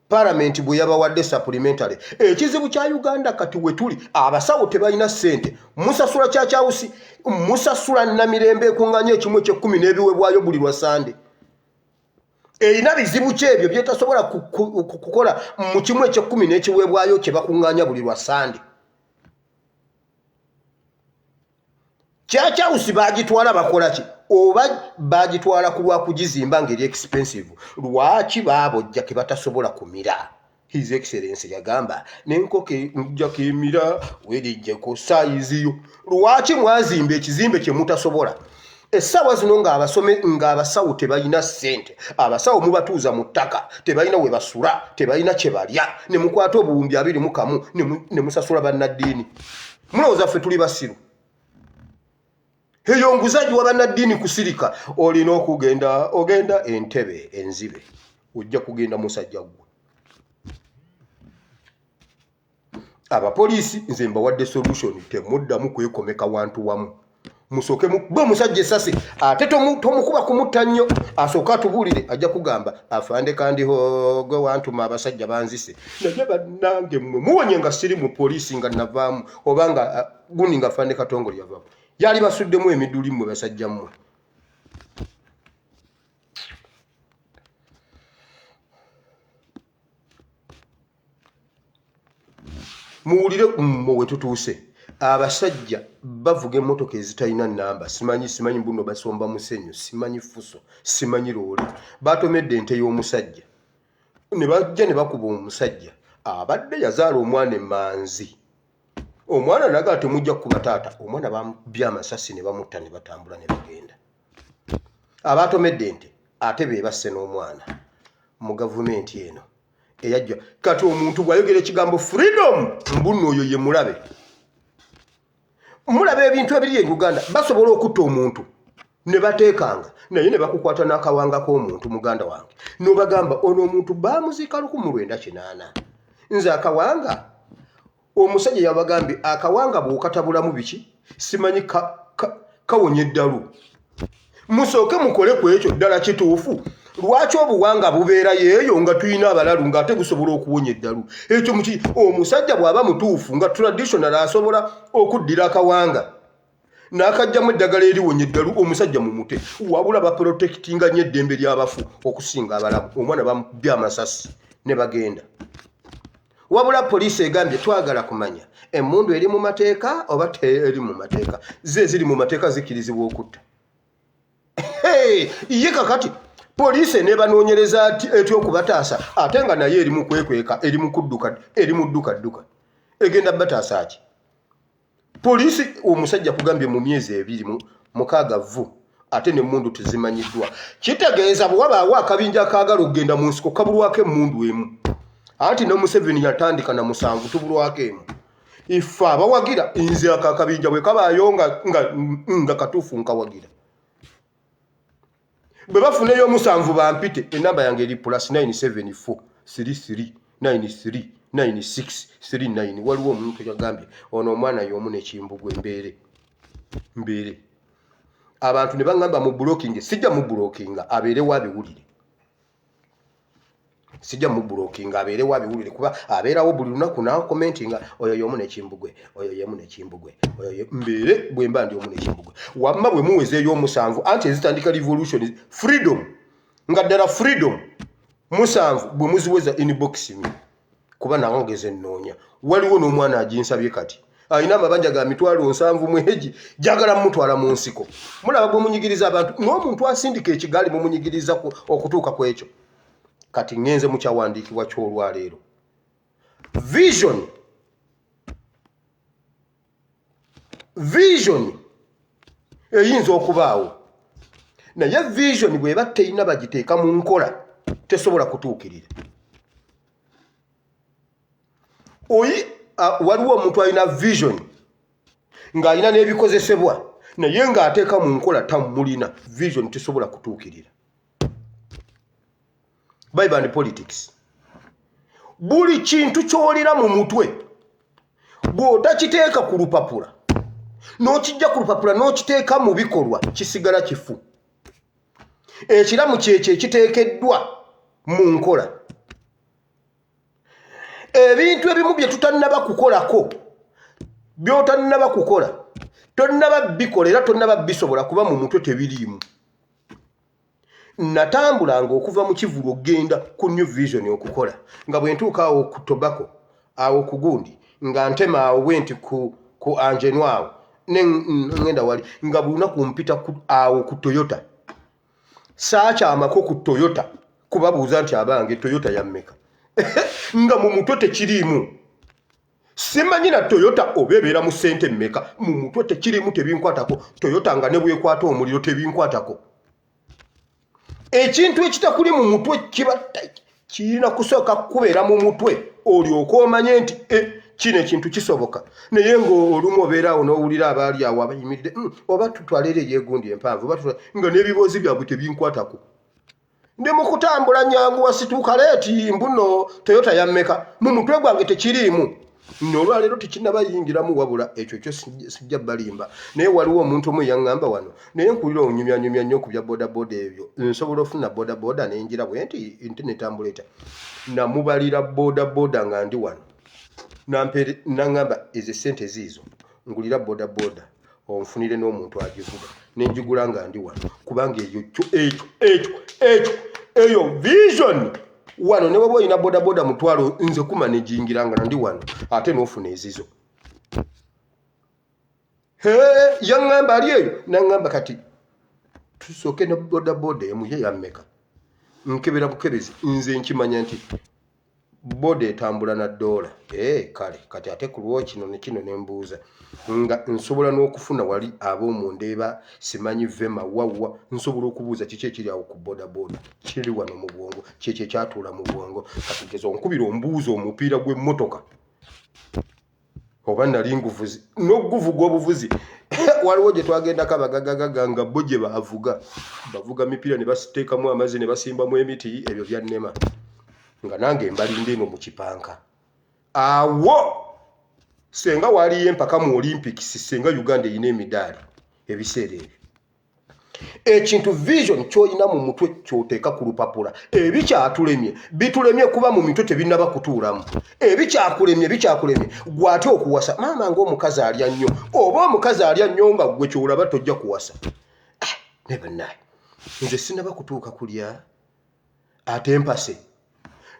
Parliament bwe yabawadde supplementary ekizibu kya Uganda kati we tuli abasawo tebalina ssente musasula Church musasula Namirembe ekunganya ekimwe 10 n'ebiwebwayo buli lwa Sande erina bizibu kyebyo byetasobola kukola mu kimu eky'ekkumi n'ekiweebwayo kye bakuŋŋaanya buli lwa Sande. Kyachawusi bagitwala bakola ki? Oba bagitwala ku lwa kugizimba ngeri expensive. Lwaki baabojja ke batasobola kumira? His Excellency yagamba nenkoke njja kemira werijje ko saiziyo. Lwaki mwazimba ekizimbe kye mutasobola? Essaawa zino ng'abasawo tebalina ssente, abasawo mubatuuza mu ttaka, tebalina we basula, tebalina kye balya, ne mukwata obuwumbi 21 ne musasula bannaddiini. Mulowooza ffe tuli basiru? Eyo nguzaji wa bannaddiini kusirika, olina ogenda Entebbe enzibe, ojja kugenda musajja gwe. Abapoliisi nze mbawadde solution, temuddamu kwekomeka wantu wamu. Musoke gwe musajja essasi ate tomukuba kumutta nnyo, asooka atubuulire ajja kugamba afande kandiho gwe wantuma abasajja banzise naye bannange mmwe muwonye nga siri mu poliisi nga navaamu oba nga gundi nga afande Katongole yavaamu yali basuddemu emiduli mmwe basajja mmwe. Muwulire mmwe we tutuuse. Abasajja bavuga emmotoka ezitalina nnamba, simanyi mbuno basomba musenyu, simanyi fuso, simanyi loole. Batomedde ente y'omusajja ne bajja ne bakuba omusajja abadde yazaala omwana emanzi. Omwana naga temujja kuba taata, omwana bamubya amasasi ne bamutta ne batambula ne bagenda. Abatomedde ente ate be basse n'omwana mu gavumenti eno eyajja. Kati omuntu bw'ayogera ekigambo freedom, mbuno oyo ye mulabe. Mulabe ebintu ebiri e Uganda basobola okutta omuntu ne bateekanga naye ne bakukwata n'akawanga k'omuntu muganda wange n'obagamba ono omuntu baamuziika 1998. Nze akawanga omusajja yabagambye akawanga bw'okatabulamu biki simanyi kawonya eddalu. Musooke mukole ku ekyo ddala kituufu. Lwaki obuwanga bubeera yeeyo nga tulina abalalu ng'ate busobola okuwonya eddalu? Ekyo omusajja bw'aba mutuufu nga traditional asobola okuddira akawanga n'akajjamu eddagala eriwonya eddalu, omusajja mumute. Wabula baprotectinga nnyo eddembe ly'abafu okusinga abalamu. Omwana bamubya amasasi ne bagenda. Wabula poliisi egambye twagala kumanya emmundu eri mu mateeka oba teri mu mateeka. Ze ziri mu mateeka zikirizibwa okutta. Ye kakati poliisi ne banoonyereza etyo okubataasa ate nga naye eri mu kwekweka, eri mu kudduka, eri mu dduka egenda bataasa ki? Poliisi omusajja kugambye mu myezi 26 ate n'emmundu tezimanyiddwa. Kitegeeza bwe wabaawo akabinja akaagala okugenda mu nsiko kabulwako emmundu emu. Anti ne Museveni yatandika na 7 tubulwako emu. Ife abawagira nze akakabinja bwe kabaayo nga katuufu nkawagira. Bwe bafuneyo 7 bampite enamba yange eri +974 33 93 96 39. Waliwo omuntu yagambye ono omwana y'omu n'ekimbugwe mbeere. Abantu ne bagamba mu blocking, sijja mu blocking abeere wabiwulire. Sijja mu blocking abeere wabiwulire kuba abeerawo buli lunaku na commenting oyo y'omu n'ekimbugwe, oyo y'omu n'ekimbugwe, oyo mbeere bwe mba ndi omu n'ekimbugwe. Wamma bwe muwezeeyo 7 anti ezitandika revolution freedom nga ddala freedom 7 bwe muziweza inbox mi kuba nawongeze nnoonya. Waliwo n'omwana aginsabye kati alina amabanja ga 7,000 mwezi jagala mutwala mu nsiko. Mulaba bwe munyigiriza abantu n'omuntu asindika ekigaali mu munyigiriza okutuuka ku ekyo. Kati ngenze mu kyawandiikibwa ky'olwaleero. Vision eyinza okubaawo naye vision bw'eba teyina bagiteeka mu nkola tesobola kutuukirira. Waliwo omuntu alina vision ng'alina n'ebikozesebwa naye ng'ateeka mu nkola tamulina vision tesobola kutuukirira. Bible and politics. Buli kintu kyolira mu mutwe bw'otakiteeka ku lupapula n'okijja ku lupapula n'okiteeka mu bikolwa kisigala kifu. Ekiramu kyekyo ekiteekeddwa mu nkola. Ebintu ebimu bye tutannaba kukolako by'otannaba kukola tonnaba bikola era tonnaba bisobola kuba mu mutwe tebiriimu. natambulanga okuva mu Kivulo genda ku New Vision okukola nga bwe ntuuka awo ku Tobacco awo ku gundi nga ntema awo bwenti ku Angenwao ngenda wali nga buli lunaku mpita awo ku Toyota saakyamako ku Toyota kubabuuza nti abange Toyota ya mmeka nga mu mutwe tekiriimu simanyi na Toyota obebeera mu ssente mmeka mu mutwe tekiriimu tebinkwatako Toyota nga ne bwekwata omuliro tebinkwatako ekintu ekitakuli mu mutwe kirina kusooka kubeera mu mutwe olyoka omanye nti kino ekintu kisoboka naye ng'olumu obeeraawo n'owulira abaali awo abayimiridde oba tutwalere yegundi empanvu nga n'ebiboozi byabwe tebinkwatako ndi mu kutambula nyanguwa situuka leeti mbuno Toyota ya mmeka mu mutwe gwange tekiriimu n'olwaleero tekinabayingiramu wabula ekyo kyo sijja balimba naye waliwo omuntu omu yaŋŋamba wano naye nkulira onyumyanyumya nnyo ku bya bodaboda ebyo nsobola ofuna bodaboda nenjira bwe nti netambuleta namubalira bodaboda nga ndi wano naŋŋamba ezo ssente ziizo ngulira bodaboda onfunire n'omuntu agivuga nenjigula nga ndi wano kubanga eyo vision wano ne bw'oba olina bodaboda mutwalo nze kumanejingiranga ndi wano ate n'ofuna ezizo yaŋŋamba ali eyo naŋŋamba kati tusooke ne bodaboda emu ye yammeka nkebera bukebezi nze nkimanya nti boda etambula na $. Kale kati ate ku lwo kino ne kino ne mbuuza nga nsobola n'okufuna wali ab'omundeeba simanyi vema wawa nsobola okubuuza kiki ekiri awo ku bodaboda kiri wano mu bwongo kyekyo ekyatuula mu bwongo kati gezo onkubira ombuuza omupiira gw'emmotoka oba nali nguvuzi n'oguvuga obuvuzi waliwo gye twagendako abagagagaga nga bo gye bavuga mipiira ne basiteekamu amazzi ne basimbamu emiti ebyo byannema nga nange mbalinde eno mu kipanka awo senga waliyo empaka mu Olympics senga Uganda erina emidaali ebiseera ebyo ekintu vision ky'olina mu mutwe ky'oteeka ku lupapula ebikyatulemye bitulemye kuba mu mitwe tebinnaba kutuulamu ebikyakulemye gwate okuwasa maama ng'omukazi alya nnyo oba omukazi alya nnyo nga gwe kyolaba tojja kuwasa ne bannaye nze sinaba kutuuka kulya ate mpase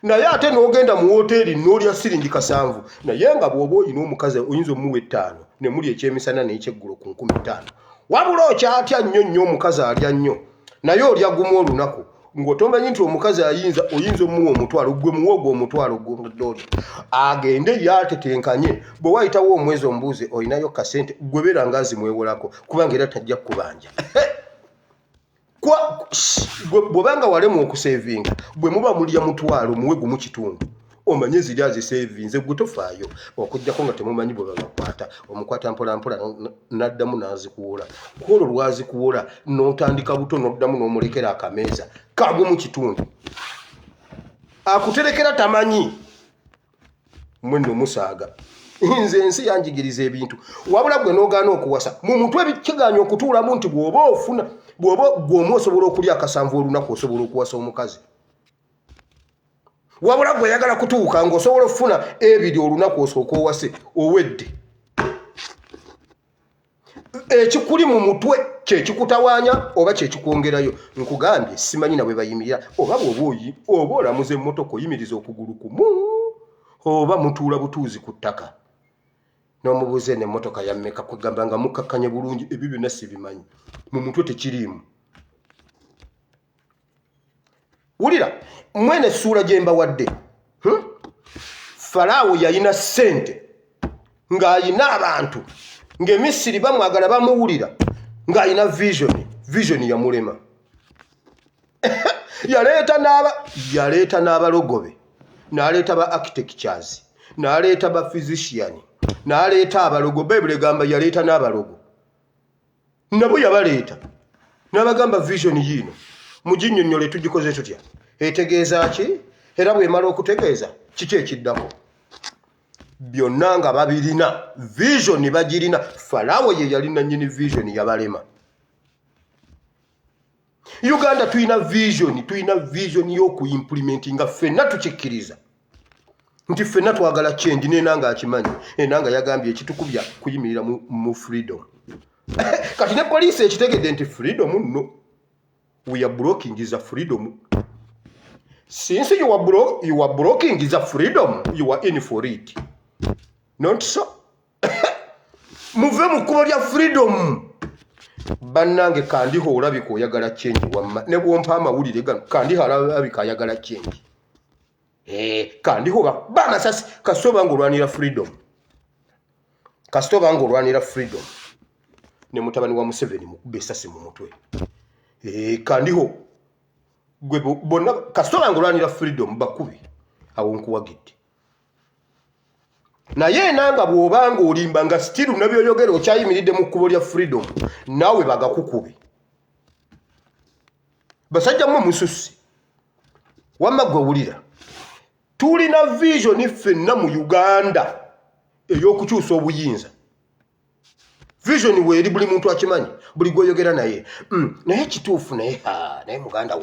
naye ate n'ogenda mu woteeri n'olya siringi 7 naye nga bw'oba olina omukazi oyinza omuwa 5 ne muli ekyemisana n'ekyeggulo ku 15 wabula okyatya nnyo omukazi alya nnyo naye olya gumu olunaku ng'otomanyi nti omukazi oyinza omuwa omutwalo gwe muwogo omutwalo gw'oli agende yatetenkanye bwe wayitawo omwezi ombuuze olinayo kasente gwe beera nga azimwewolako kubanga era tajja kubanja bw'obanga walemu okusevinga bwe muba mulya mutwalo muwe gumu kitundu omanye ziri azisevinze gwe tofaayo okujjako nga temumanyi bwe babakwata omukwata mpolampola n'addamu n'azikuwola kwolwo lwazikuwola n'otandika buto n'oddamu n'omulekera akameeza kagumu kitundu akuterekera tamanyi mwe nno musaaga nze ensi yanjigiriza ebintu wabula gwe n'ogaana okuwasa mu mutwe bikiganya okutuulamu nti bw'oba ofuna bw'oba gw'omu osobola okulya akasanvu olunaku osobola okuwasa omukazi wabula gwe yagala kutuuka ng'osobola okufuna ebiri olunaku osooka owase owedde ekikuli mu mutwe kyekikutawaanya oba kyekikwongerayo nkugambye simanyi na bwe bayimirira oba bw'oba olamuza emmotoka oyimiriza okugulu kumu oba mutuula butuuzi ku ttaka n'omubuuze n'emmotoka yammeka kwegamba nga mukkakkanye bulungi ebyo byonna sibimanyi mu mutwe tekiriimu wulira mwene essuula gye mbawadde Falaawo yalina ssente ng'ayina abantu ng'Emisiri bamwagala bamuwulira ng'ayina vision yamulema yaleeta n'abalogobe n'aleeta ba architectures n'aleeta ba physician n'aleeta abalogo Bayibuli egamba yaleeta n'abalogo nabo yabaleeta n'abagamba vision yiino muginnyonnyole tugikoze tutya etegeeza ki era bw'emala okutegeeza kiki ekiddako byonna nga babirina vision bagirina Falaawo ye yalina nnyini vision yabalema Uganda tuyina vision y'okuyimpulimentinga ffenna tukikkiriza nti ffenna twagala change n'enanga akimanyi enanga yagambye ekitukubya kuyimirira mu freedom kati ne poliisi ekitegedde nti freedom nno we are blocking the freedom. Since you are blocking the freedom, you are in for it. Not so. Muve mukuba lya freedom. Bannange kandi ho olabika oyagala change wamma ne bwompa amawulire gano kandi halabika ayagala change. Kandi ho bamasasi kasoba ngolwanira freedom. Kasoba ngolwanira freedom. Ne mutabani wa Museveni mukube esasi mu mutwe. Kandi ho gwe bonna kasoba ngolwanira freedom bakubi awo nkuwagidde. Naye nanga bwobanga olimba nga still nabyoyogera okyayimiridde mu kkubo lya freedom nawe bagakukubi. Basajja mu mususi wamma gwe wulira tulina vision ffenna mu Uganda ey'okukyusa obuyinza. Vision weeri buli muntu akimanyi buli gwoyogera naye naye kituufu naye muganda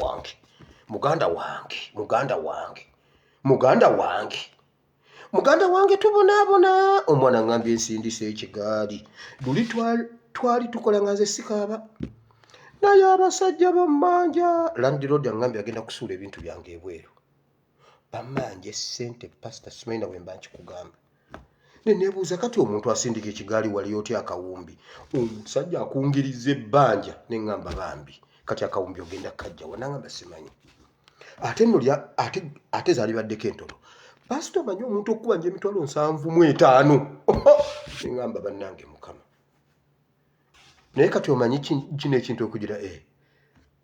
wange tubonaabona omwana ngambye ensindisa ekigaali luli twali tukola nga nze sikaaba naye abasajja bammanja landiroodi angambye agenda kusuula ebintu byange ebweru bammanje ssente pasita simaina wemba nkikugamba neneebuuza kati omuntu asindika ekigaali wali otya akawumbi omusajja akungiriza ebbanja neŋŋamba bambi kati akawumbi ogenda kajjawa nangamba simanyi ate nno ate zaalibaddeko entono pasito manyi omuntu okuba nje emitwalo 75 neŋŋamba bannange mukama naye kati omanyi kino ekintu okugira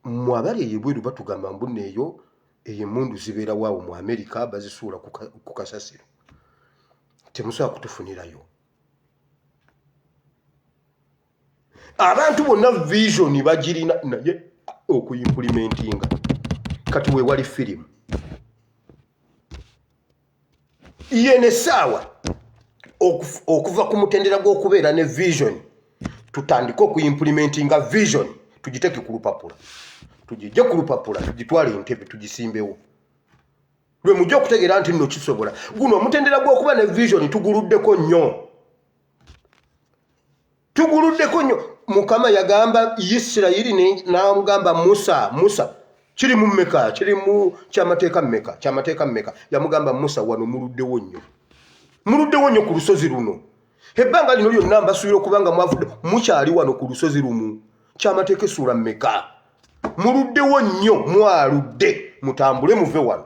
mmwe abali eyebweru batugamba mbunno eyo emmundu zibeera waawo mu Amerika bazisuula ku kasasiro temusobola kutufunirayo. Abantu bonna vision bagirina naye okuimplementinga kati we wali firimu yene sawa okuva ku mutendera gw'okubeera ne vision tutandika okuimplementinga vision tugiteke ku lupapula tugijje ku lupapula tugitwale entebe tugisimbewo lwe mujja okutegeera nti nno kisobola guno omutendera gw'okuba ne vision tuguluddeko nnyo Mukama yagamba Isirayiri n'amugamba Musa kiri mu mmeka kiri mu kyamateeka mmeka yamugamba Musa wano muluddewo nnyo ku lusozi luno ebbanga lino lyonna mbasuubira okubanga mwavudde mukyali wano ku lusozi lumu kyamateeka essuula mmeka muluddewo nnyo mwaludde mutambule muve wano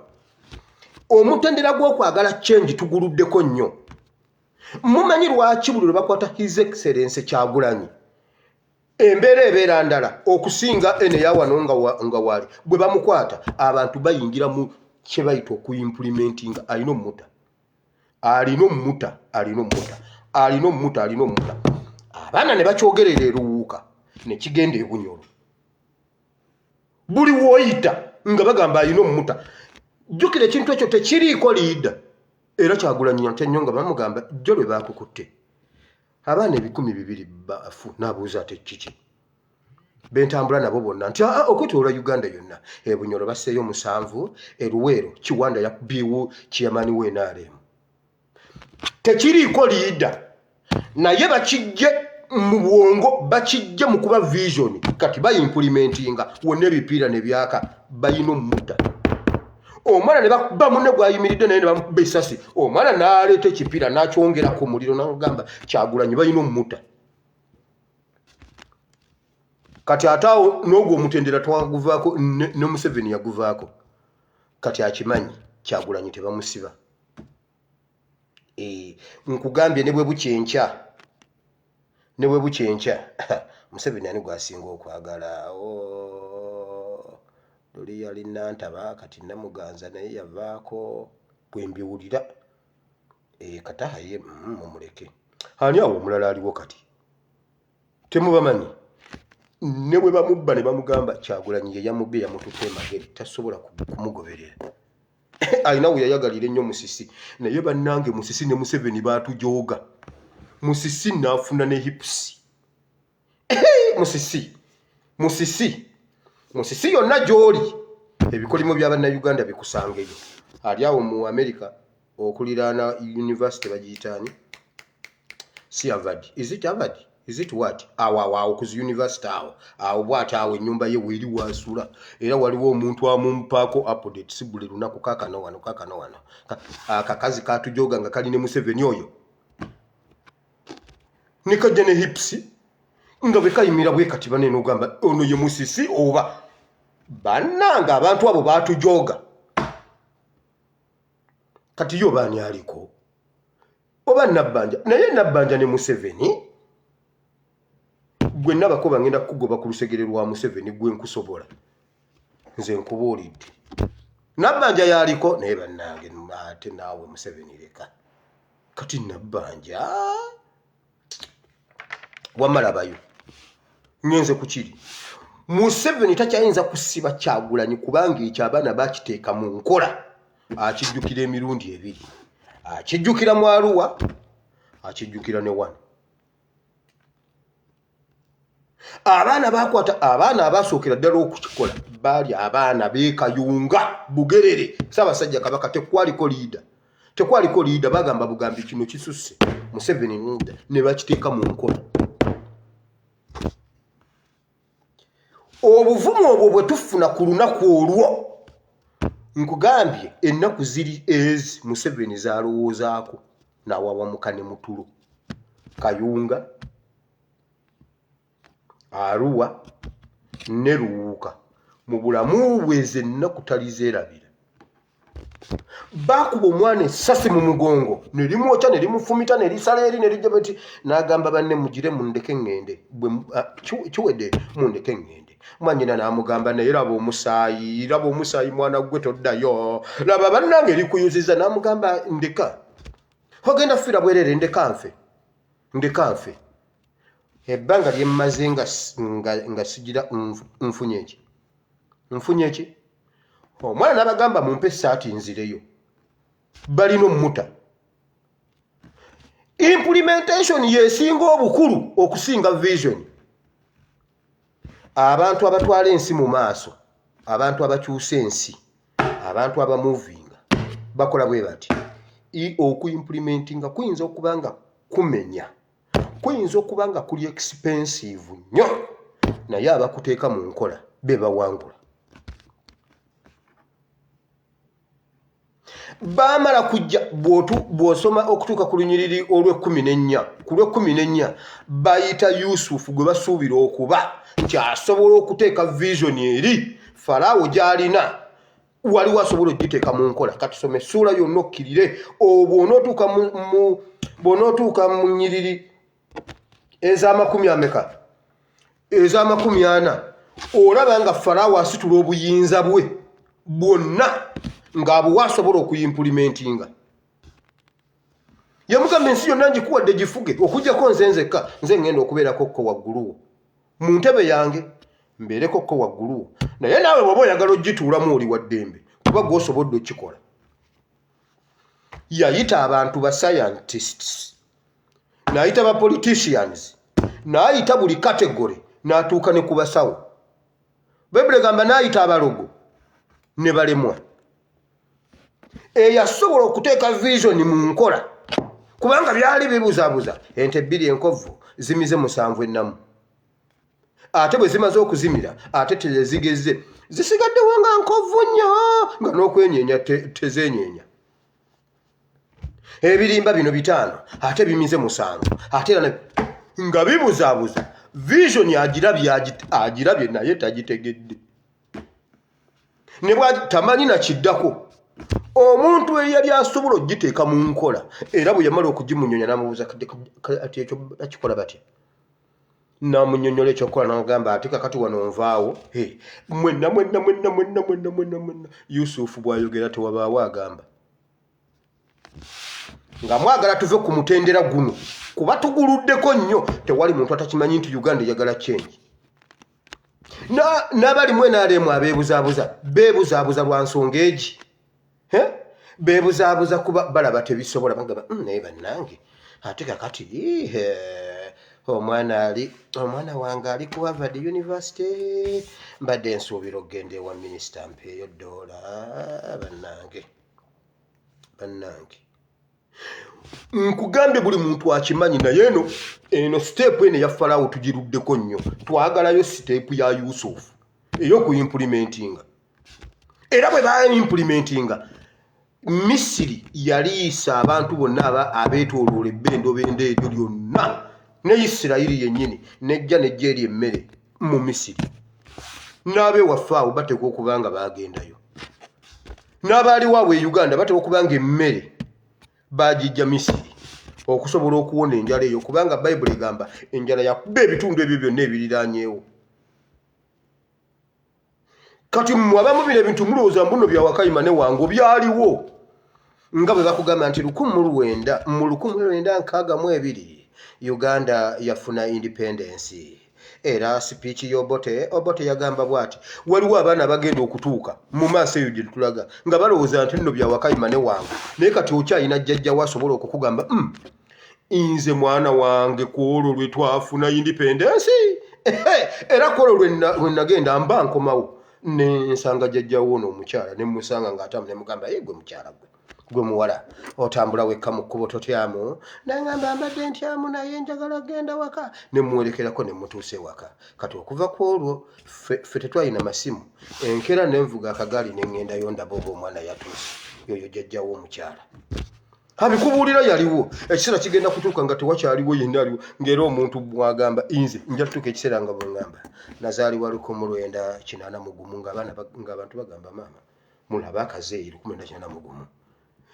omutendera gw'okwagala change tuguluddeko nnyo mumanyi lwaki buli lwe bakwata His Excellency Kyagulanyi embeera ebeera ndala okusinga ene ya wano nga wali bwe bamukwata abantu bayingira mu kye bayita okuimplementinga alina omuta abaana ne bakyogerera eruwuuka ne kigenda ebunyolo buli woyita nga bagamba alina omuta jjukira ekintu ekyo tekiriiko liida era Kyagulanyi nte nnyo nga bamugamba jjo lwe baakukutte abaana 200 bafu n'abuuza ate kiki bentambula nabo bonna nti okwetooloola Uganda yonna ebunyolo basseeyo 7 eruweero Kiwanda yakubbiiwo Kiyamani w'NRM tekiriiko liida naye bakijje mu bwongo bakijje mu kuba vision kati bayimplementinga wonna ebipiira ne byaka bayina omuta omwana ne bakuba munne gwayimiridde naye ne bamukuba essasi omwana n'aleeta ekipiira n'akyongera ku muliro n'agamba Kyagulanyi bayina omuta kati ataawo n'ogwo omutendera twaguvaako ne Museveni yaguvaako kati akimanyi Kyagulanyi tebamusiba nkugambye ne bwe bukyenkya Museveni ani gwasinga okwagala luli yali nantaba kati namuganza naye yavaako bwe mbiwulira katahaye mumuleke ani awo omulala aliwo kati temubamanyi ne bwe bamubba ne bamugamba Kyagulanyi ye yamubbe yamututte emagere tasobola kumugoberera alina we yayagalira ennyo Musisi naye bannange Musisi ne Museveni baatujooga Musisi n'afuna ne hipusi Musisi yonna gy'oli ebikolimo bya bannayuganda bikusangeyo ali awo mu America okuliraana university bagiyitaani si Harvard is it Harvard is it what awo ku university awo bwati awo ennyumba ye weri wasula era waliwo omuntu amumpaako update sibule lunaku kakano wano akakazi katujoga nga kali ne Museveni oyo nikajja ne hips nga bekayimira bwe kati banene ogamba ono ye musisi oba bannanga abantu abo batujoga kati yo bani aliko oba Nabbanja naye Nabbanja ne Museveni gwe nabako bangenda kugoba ku lusegere lwa Museveni gwe nkusobola nze nkubuulidde Nabbanja yaliko naye bannange ate naawe Museveni leka kati Nabbanja wamalabayo ngenze ku kiri Museveni takyayinza kusiba Kyagulanyi kubanga ekyo abaana bakiteeka mu nkola akijjukira emirundi ebiri akijjukira mu Arua akijjukira ne wano abaana bakwata abaana abasookera ddala okukikola baali abaana beekayunga Bugerere Ssaabasajja Kabaka tekwaliko liida bagamba bugambi kino kisusse Museveni ne bakiteeka mu nkola obuvumu obwo bwe tufuna ku lunaku olwo nkugambye ennaku ziri ezi Museveni zalowoozaako n'awawamuka ne Mutulo Kayunga Arua ne Luwuuka mu bulamu bweze ennaku talizeerabira bakuba omwana essasi mu mugongo ne limwokya ne limufumita ne lisala eri ne lijja bati n'agamba banne mugire mundeke ŋŋende kiwedde mundeke ŋŋende mwanyina n'amugamba naye laba omusaayi mwana gwe toddayo laba bannange likuyuziza n'amugamba ndeka ogenda fira bwerere ndeka nfe ebbanga lyemmaze nga sigira nfunye eki omwana n'abagamba mumpe essaati nzireyo balina ommuta implementation yesinga obukulu okusinga vision abantu abatwala ensi mu maaso abantu abakyusa ensi abantu abamuvinga bakola bwe bati okuimplementinga kuyinza okuba nga kumenya kuyinza okuba nga kuli expensive nnyo naye abakuteeka mu nkola be bawangula bamala kujja bw'osoma okutuuka ku lunyiriri olw'14 ku lw'14 bayita Yusufu gwe basuubira okuba nti asobola okuteeka vision eri Faraawo gy'alina waliwo asobola okugiteeka mu nkola katusome essuula yonna okkirire bw'onootuuka mu nnyiriri eza40 olaba nga Faraawo asitula obuyinza bwe bwonna ng'abuwa asobola okuyimplementinga yamugamba ensi yonna ngikuwadde gifuge okujjako nze nzekka nze ngenda okubeerako kko wagguluwo mu ntebe yange mbeereko kko wagguluwo naye naawe bw'oba oyagala ogituulamu oli wa ddembe kuba gw'osobodde okikola yayita abantu ba scientists n'ayita ba politicians n'ayita buli category n'atuuka ne ku basawo Bayibuli egamba n'ayita abalogo ne balemwa eyasobola okuteeka vision mu nkola kubanga byali bibuzaabuza ente 2 enkovu zimize 7 ennamu ate bwe zimaze okuzimira ate tezigeze zisigaddewo nga nkovu nnyo nga n'okwenyeenya tezeenyeenya ebirimba bino 5 ate bimize 7 ate era nga bibuzaabuza vision agirabye naye tagitegedde ne bwatamanyi na kiddako omuntu eyali asobola okugiteeka mu nkola era bwe yamala okugimunyonya n'amubuuza ati ekyo bakikola batya n'amunyonyola ekyokukola n'agamba ate kakati wano nvaawo mwenna Yusufu bw'ayogera tewabaawo agamba nga mwagala tuve ku mutendera guno kuba tuguluddeko nnyo tewali muntu atakimanyi nti Uganda eyagala change n'abali mwenaalemu beebuzaabuza lwa nsonga egi beebuzaabuza kuba balaba tebisobola bagamba naye bannange ate kakati omwana wange ali ku Harvard University mbadde nsuubira okugenda ewa minisita mpeeyo $. Bannange Nkugambye buli muntu akimanyi naye eno step ene ya Farao tugiruddeko nnyo. Twagalayo step ya Yusuf ey'okuimplementinga. Era bwe baimplementinga Misiri yaliisa abantu bonna abeetooloola ebbendobendo eryo lyonna ne Isirayiri yennyini nejja nejja eri emmere mu Misiri. N'abewaffe awo bateekwa okuba nga baagendayo. N'abaaliwo e Uganda bateekwa okuba nga emmere baagijja Misiri okusobola okuwona enjala eyo kubanga Bayibuli egamba enjala yakuba ebitundu ebyo byonna ebiriraanyeewo. Kati abamu bino ebintu mulowooza mbuno bya Wakayima ne Wango byaliwo nga bwe bakugamba nti 1962 Uganda yafuna independence. Era speech y'Obote yagamba bw'ati waliwo abaana bagenda okutuuka mu maaso eyo gye tulaga nga balowooza nti nno bya Wakayima ne Wango naye kati okyalina jjajjawo asobola okukugamba nze mwana wange ku olwo lwe twafuna independence. Era ku olwo lwe nagenda mba nkomawo ne nsanga jjajjawo n'omukyala ne musanga ng'atamu ne mugamba gwe mukyala gwe muwala otambula wekka mu kkubo totyamu. Nangamba mbadde ntyamu naye njagala genda waka ne mwerekerako ne mutuuse waka. Kati okuva ku olwo ffe tetwalina masimu enkera ne nvuga akagaali ne ŋŋendayo ndaba oba omwana yatuuse yoyo jjajjawo omukyala. Abikubuulira yaliwo ekiseera kigenda kutuuka nga tewakyaliwo yenna aliwo ng'era omuntu bw'agamba nze nja tutuuka ekiseera nga bweŋŋamba nazaalibwa 1981 ng'abantu bagamba maama mulaba akazeeyi 1981.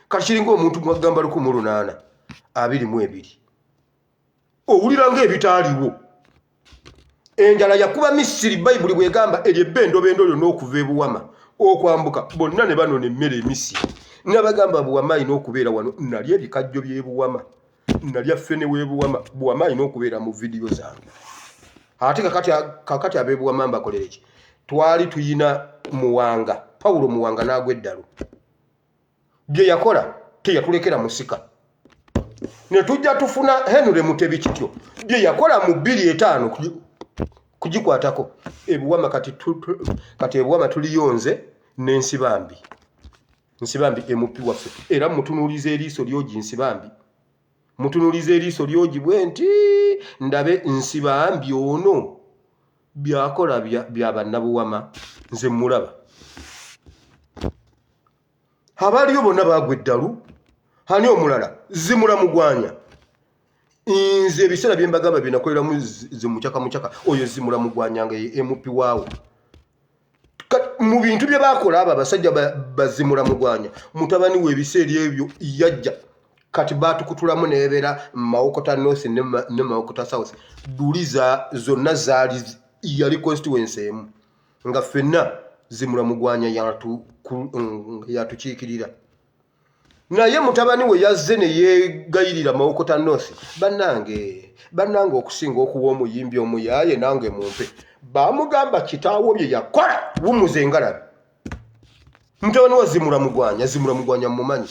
Kati kiringa omuntu mwagamba 1822 owulira ng'ebitaaliwo. Enjala yakuba Misiri Bayibuli bw'egamba eryo ebbendobendo lyonna okuva e Buwama okwambuka bonna ne banona emmere e Misiri. Nabagamba Buwama alina okubeera wano nalya ebikajjo by'e Buwama nalya ffene w'e Buwama. Buwama alina okubeera mu vidiyo zange. Ate kakati ab'e Buwama mbakolere ki? Twali tuyina Muwanga Pawulo Muwanga n'agwa eddalu. Bye yakola teyatulekera musika. Ne tujja tufuna Henry Mutebi kityo bye yakola mu 25 kugikwatako. E Buwama kati e Buwama tuliyonze n'ensibambi. Nsibambi emupi waffe era mutunuuliza eriiso lyogi nsibambi. Mutunuuliza eriiso lyogi bwe nti ndabe nsibambi ono byakola bya bannabuwama nze mulaba. Abaaliyo bonna baagwa eddalu. Hani omulala Zimula Mugwanya. Nze ebiseera bye mbagamba bye nakoleramu ze mukyaka oyo Zimula Mugwanya nga ye emupi waawo. Mu bintu bye baakola abo abasajja Bazimula Mugwanya mutabani we ebiseera ebyo yajja kati baatukutulamu nebeera Mawokota North ne Mawokota South. Duliza zonna zaali yali constituency emu nga ffenna Zimula Mugwanya yatukiikirira. Naye mutabani we yazze ne yeegayirira Mawokota North. Bannange okusinga okuwa omuyimbi omuyaaye nange mumpe. Bamugamba kitaawo bye yakola wumuze ngalabi. Mutabani wa Zimula Mugwanya mumanyi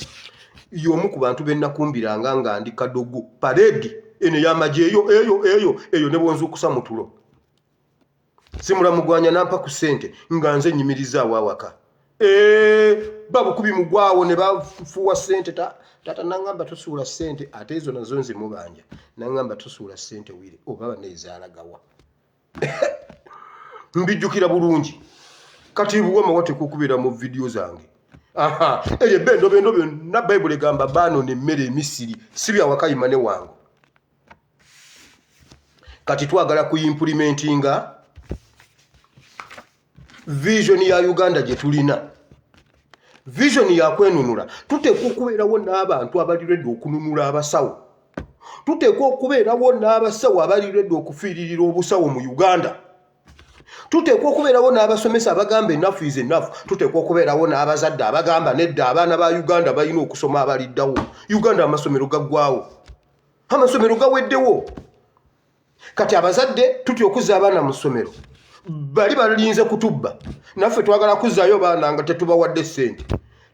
y'omu ku bantu be nakumbiranga nga ndi kadogo parade eno y'amagye eyo ne bonzukusa mutulo. Zimula Mugwanya nampa ku ssente nga nze nnyimiriza awawaka. Babukubi mugwawo ne bafuwa ssente tata nangamba tosuula ssente ate ezo nazo nzimubanja nangamba tosuula ssente wire oba baneezaalagawa. Mbijjukira bulungi. Kati Buwama watekukubira mu vidiyo zange. Eryo ebbendobendo byonna Bayibuli egamba baanona emmere e Misiri si bya Wakayima ne Wango. Kati twagala kuimplementinga vision ya Uganda gye tulina. Vision ya kwenunula. Tuteekwa okubeerawo n'abantu abali ready okununula abasawo. Tuteekwa okubeerawo n'abasawo abali ready okufiiririra obusawo mu Uganda. Tuteekwa okubeerawo n'abasomesa abagamba enough is enough. Tuteekwa okubeerawo n'abazadde abagamba nedda abaana ba Uganda balina okusoma abaliddawo. Uganda amasomero gaggwawo. Amasomero gaweddewo. Kati abazadde tutya okuzza abaana mu ssomero. Bali balinze kutubba. Naffe twagala kuzzaayo baana nga tetubawadde ssente.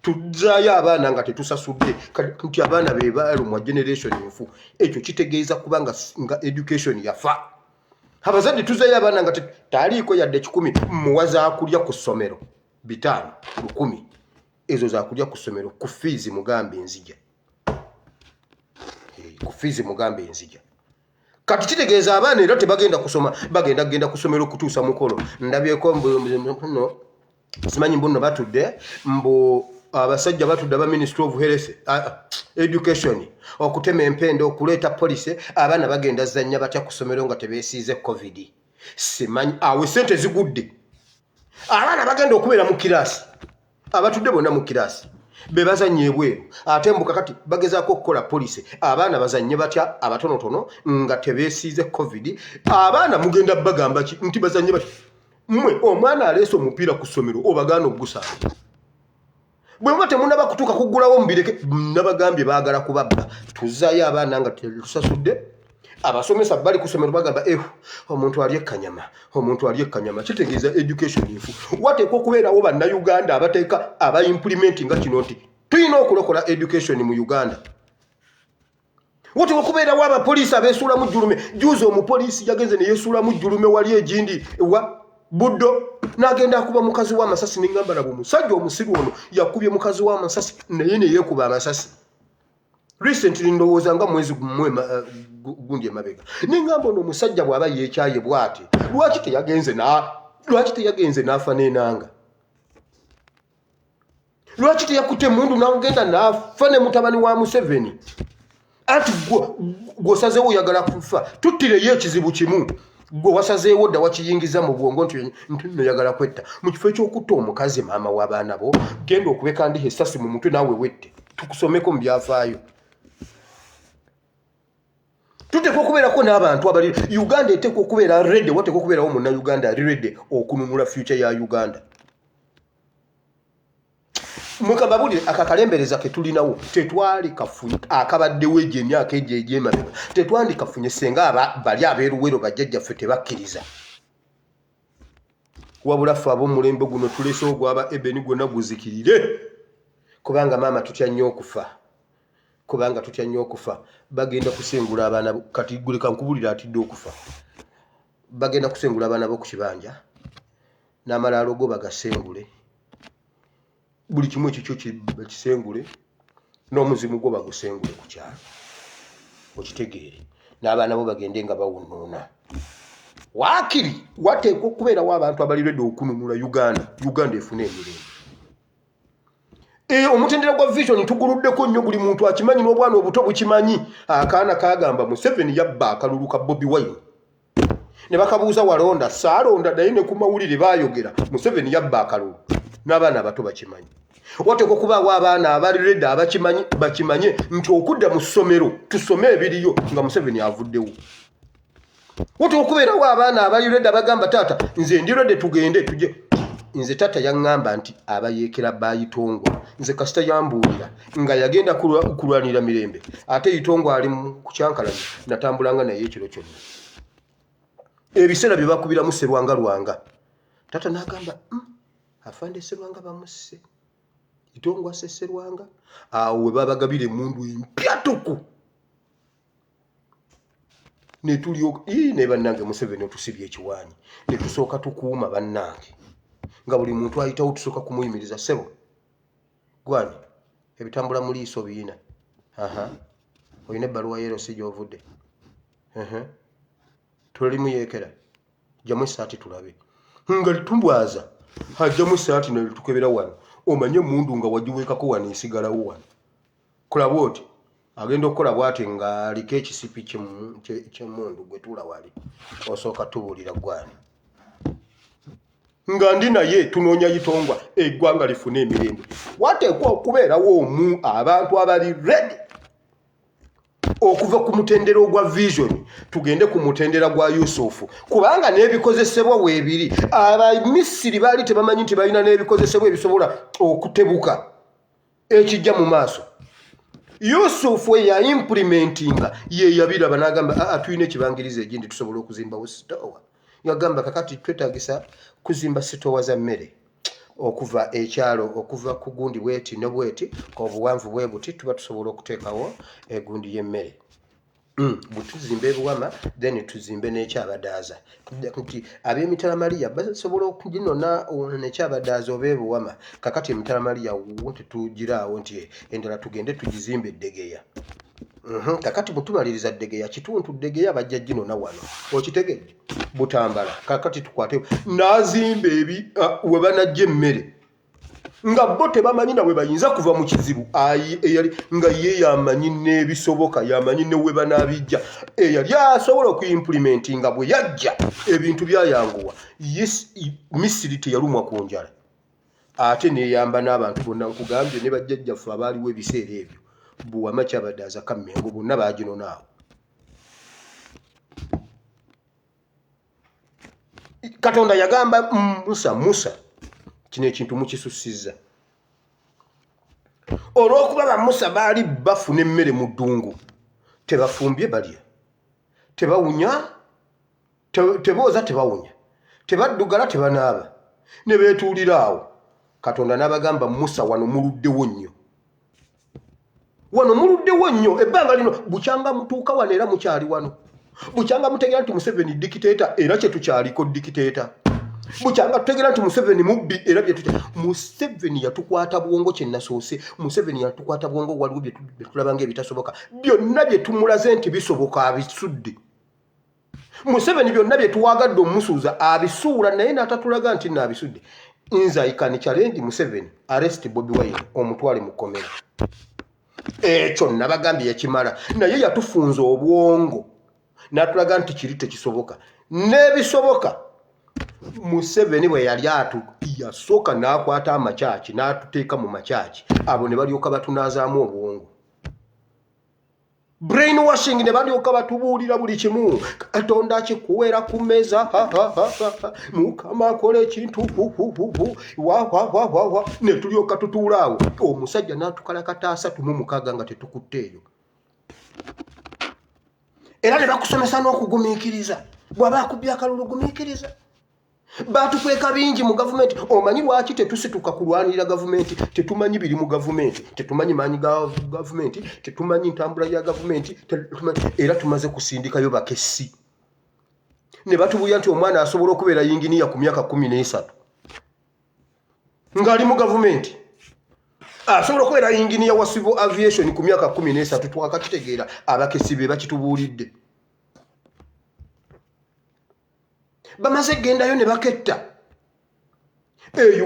Tuzzaayo abaana nga tetusasudde. Kati abaana be balumwa generation enfu. Ekyo kitegeeza kubanga nga education yafa. Abazadde tuzzaayo abaana nga taliiko yadde 10 muwaza akulya ku ssomero 5 10 ezo za kulya ku ssomero ku fees mugambe nzija. ku fees mugambe enzija kati kitegeeza abaana era tebagenda kusoma bagenda kusomera okutuusa mukolo ndabyeko no simanyi mbuno batudde mbu abasajja batudde aba Ministry of Health Education okutema empende okuleeta police abaana bagenda zanya batya kusomero nga tebeesiize covid simanyi awe sente zigudde abaana bagenda okubeera mu kiraasi abatudde bonna mu kiraasi bebazanye ebweru ate mbuka kati bagezaako okukola police abaana bazanye batya abatonotono nga tebeesiize covid abaana mugenda bagamba nti bazanye batya mmwe omwana aleese omupiira ku ssomero obagaana ogusanga bwe muba temunaba kutuuka kuggulawo mubireke nabagambye baagala kubabba tuzaayo abaana nga tusasudde abasomesa bali ku ssomero bagamba omuntu ali ekkanyama kitegeeza education nfu wateekwa okubeerawo bannayuganda abateeka aba implement nga kino nti tulina okulokola education mu Uganda wateekwa okubeerawo abapoliisi abeesuulamu jjulume juuzi omupoliisi yagenze ne yeesuulamu jjulume wali egindi wa buddo n'agenda akuba mukazi w'amasasi n'engamba nabo omusajja omusiru ono yakubye mukazi w'amasasi naye ne yeekuba amasasi recently ndowooza nga mwezi gundi emabega n'engamba ono omusajja bw'aba yeekyaye bw'ati lwaki teyagenze n'afa n'enanga lwaki teyakutte emundu n'agenda n'afa ne mutabani wa Museveni anti gw'osazeewo oyagala kufa tuttireyo ekizibu kimu gwe wasazeewo dda wakiyingiza mu bwongo nti noyagala kwetta mu kifo ekyokutta omukazi maama w'abaana bo genda okubeka ndiha essasi mu mutwe naawe wette tukusomeko mu byafaayo tuteekwa okubeerako n'abantu abali Uganda eteekwa okubeera rede wateekwa okubeerawo munnayuganda ali rede okununula future ya Uganda mukababulire akakalembereza ke tulinawo tetwali kafunye akabaddewo egyo emyaka egyo egy'emabega tetwandi kafunye senga bali abeeruwero bajjajjaffe tebakkiriza wabula ffe ab'omulembe guno tulese ogwaba ebeni gwonna guzikirire kubanga maama tutya nnyo okufa bagenda kusengula abaana kati guleka nkubulira atidde okufa bagenda kusengula abaana bo ku kibanja n'amalaalo go bagasengule buli kimu ekyo kisengule n'omuzimu gwo bagusengule ku kyalo okitegeere n'abaana bo bagende nga bawunuuna waakiri wateekwa okubeerawo abantu abaliredde okununula Uganda efune emirembe omutendera gwa vision tuguluddeko nnyo buli muntu akimanyi n'obwana obuto bukimanyi akaana kagamba Museveni yabba akalulu ka Bobi Wine ne bakabuuza walonda saalonda naye ne ku mawulire baayogera Museveni yabba akalulu n'abaana abato bakimanyi wateekwa okubaawo abaana abaliredde bakimanye nti okudda mu ssomero tusome ebiriyo nga Museveni avuddewo wateekwa okubeerawo abaana abaliredde abagamba taata nze ndiredde tugende tujje nze tata yaŋŋamba nti abayeekera baayitongwa nze kasita yambuulira nga yagenda kulwanira mirembe ate itongwa ali ku kyankalanye natambulanga naye ekiro kyonna ebiseera bye bakubiramu Sserwanga tata n'agamba afande Sserwanga bamusse itongwa Sserwanga awo we babagabira emundu empyatuku ne tulyoka ne bannange Museveni otusibye ekiwaanyi ne tusooka tukuuma bannange nga buli muntu ayitawo tusooka kumuyimiriza ssebo gwani ebitambula mu liiso biyina olina ebbaluwa yeerosi gy'ovudde tulimu yeekera jjamu essaati tulabe nga tumbwaza ajjamu essaati ne tukebera wano omanye emundu nga wagiweekako wano esigalawo wano kulaba oti agenda okukola bw'ati ng'aliko ekisipi ky'emundu gwe tuula wali osooka tubuulira gwani nga ndi naye tunoonya itongwa eggwanga lifune emirembe wateekwa okubeerawo abantu abali ready okuva ku mutendera ogwa vision tugende ku mutendera gwa Yusufu kubanga n'ebikozesebwa weebiri abamisiri baali tebamanyi nti balina n'ebikozesebwa ebisobola okutebuka ekijja mu maaso Yusufu ya implementinga ye yabiraba n'agamba tulina ekibangiriza egindi tusobola okuzimbawo sitowa yagamba kakati twetagisa kuzimba sitowa za mmere okuva ekyalo okuva ku gundi bweti ne bweti obuwanvu bwe buti tuba tusobola okuteekawo egundi y'emmere butuzimba ebuwama then tuzimbe n'ekyabadaaza nti ab'emitala Mariya basobola okuginona n'ekyabadaaza oba ebuwama kakati emitala Mariya nti tugiraawo nti endala tugende tugizimbe eddegeya kakati mutumaliriza Degeya kituntu Degeya bajja gino na wano okitegedde Butambala kakati tukwate nazimba ebi we banajja emmere nga bo tebamanyi nawe bayinza kuva mu kizibu eyali nga ye yamanyi n'ebisoboka yamanyi ne we banabijja eyali asobola okuimplementinga bwe yajja ebintu byayanguwa Misiri teyalumwa ku njala ate neyamba n'abantu bonna nkugambye ne bajjajjaffe abaaliwo ebiseera ebyo Buwama Kyabadaza Kammengo bonna baginonaawo Katonda yagamba Musa kino ekintu mukisussizza olw'okuba Musa baali bafuna emmere mu ddungu tebafumbye balya tebawunya tebooza tebawunya tebaddugala tebanaaba ne beetuulira awo Katonda n'abagamba Musa wano muluddewo nnyo ebbanga lino bukyanga mutuuka wano era mukyali wano bukyanga mutegera nti Museveni dikiteeta era kye tukyaliko dikiteeta bukyanga tutegera nti Museveni mubbi era bye Museveni yatukwata bwongo kye nasoose Museveni yatukwata bwongo waliwo bye tulabanga ebitasoboka byonna bye tumulaze nti bisoboka abisudde Museveni byonna bye tuwagadde omusuuza abisuula naye n'atatulaga nti naabisudde Nze I can challenge Museveni arrest Bobi Wine omutwale mu kkomera ekyo nabagambye yakimala naye yatufunza obwongo n'atulaga nti kiri tekisoboka n'ebisoboka Museveni bwe yali yasooka n'akwata amakyaki n'atuteeka mu makyaki abo ne balyoka batunaazaamu obwongo brainwashing ne balyoka batubuulira buli kimu Katonda akikuweera ku mmeeza Mukama akola ekintu ne tulyoka tutuula awo omusajja n'atukalakata 36 nga tetukutteeyo era ne bakusomesa n'okugumiikiriza bw'aba akubye akalulu gumiikiriza batukweka bingi mu gavumenti omanyi lwaki tetusituka kulwanirira gavumenti tetumanyi biri mu gavumenti tetumanyi maanyi ga gavumenti tetumanyi ntambula ya gavumenti era tumaze kusindikayo bakessi ne batubuya nti omwana asobola okubeera yinginiya ku myaka 13 ng'ali mu gavumenti asobola okubeera yinginiya wa civil aviation ku myaka 13 twakakitegeera abakessi be bakitubuulidde bamaze gendayo ne baketta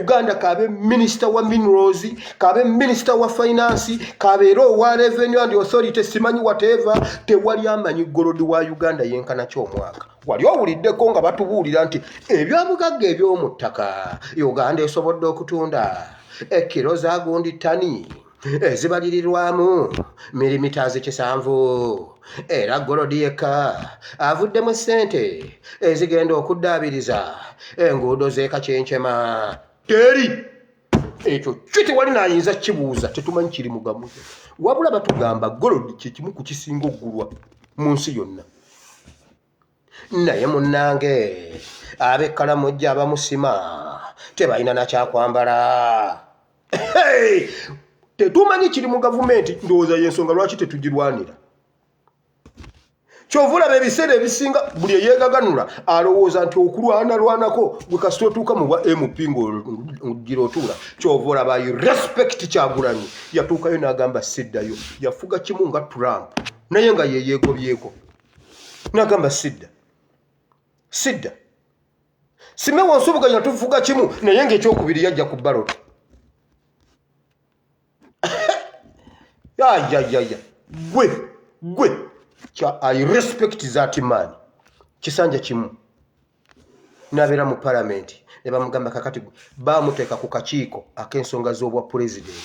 Uganda kabe minister wa minerals kabe minister wa finance kabeero wa revenue and authority simanyi whatever tewali amanyi golodi wa Uganda yenkana ky'omwaka wali owuliddeko nga batubuulira nti ebyobugagga eby'omuttaka Uganda esobodde okutunda ekiro za gundi tani ezibalirirwamu milimitaazi 7 era golodi yekka avuddemu ssente ezigenda okuddaabiriza enguudo z'ekakyenkema teri ekyo kitewali naayinza kibuuza tetumanyi kiri mugamu wabula batugamba golodi kyekimu ku kisinga oggulwa mu nsi yonna naye munnange ab'ekkalamojja abamusima tebalina nakyakwambala tetumanyi kiri mu gavumenti ndowooza y'ensonga lwaki tetugirwanira kyovulaba ebiseera ebisinga buli eyeegaganula alowooza nti okulwanako bwe kasita otuuka mu bwa MP ng'ogira otuula kyovulaba respect Kyagulanyi yatuukayo n'agamba siddayo yafuga kimu nga Trump naye nga yeyeegobyeko n'agamba sidda Simewo Nsubuganya tufuga kimu naye ng'ekyokubiri yajja ku ballot gwe I respect that man kisanja kimu nabeera mu parliament ne bamugamba kakati bamuteeka ku kakiiko ak'ensonga z'obwa president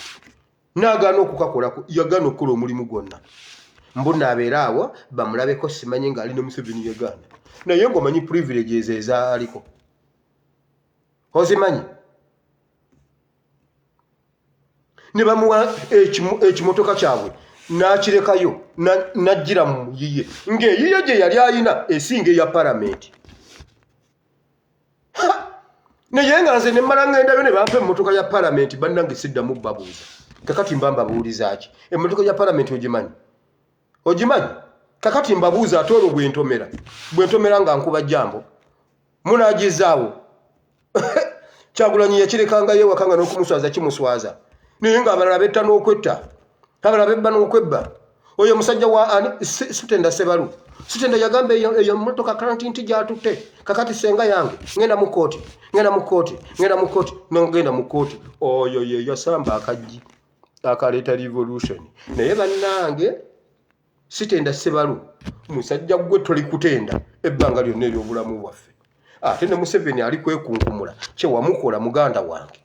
n'agaana okukakolako yagaana okukola omulimu gwonna mbuna abeera awo bamulabeko simanyi ng'ali ne Museveni yagaana naye ng'omanyi privileges ezaaliko ozimanyi ne bamuwa ekimotoka kyabwe n'akirekayo n'ajjira mu yiye ng'eyiye gye yali ayina esinga eya paramenti naye nga nze ne mmala ŋŋendayo ne bampa emmotoka ya paramenti bannange siddamu babuuza kakati mba mbabuuliza ki emmotoka ya paramenti ogimanyi kakati mbabuuza ate olwo bwentomera nga nkuba jambo munaagizaawo Kyagulanyi yakirekangayo ewaka nga n'okumuswaza kimuswaza naye ng'abalala betta n'okwetta abalala bebba n'okwebba oyo musajja wa ani Sitenda Sebalu Sitenda yagambe eyo motoka karantinti gyatutte kakati senga yange ngenda mu kooti ngenda mu kooti oyo ye yasamba akajji akaleta revolution naye bannange Sitenda Sebalu musajja gwe toli kutenda ebbanga lyonna ery'obulamu bwaffe ate ne Museveni ali kwekunkumula kye wamukola muganda wange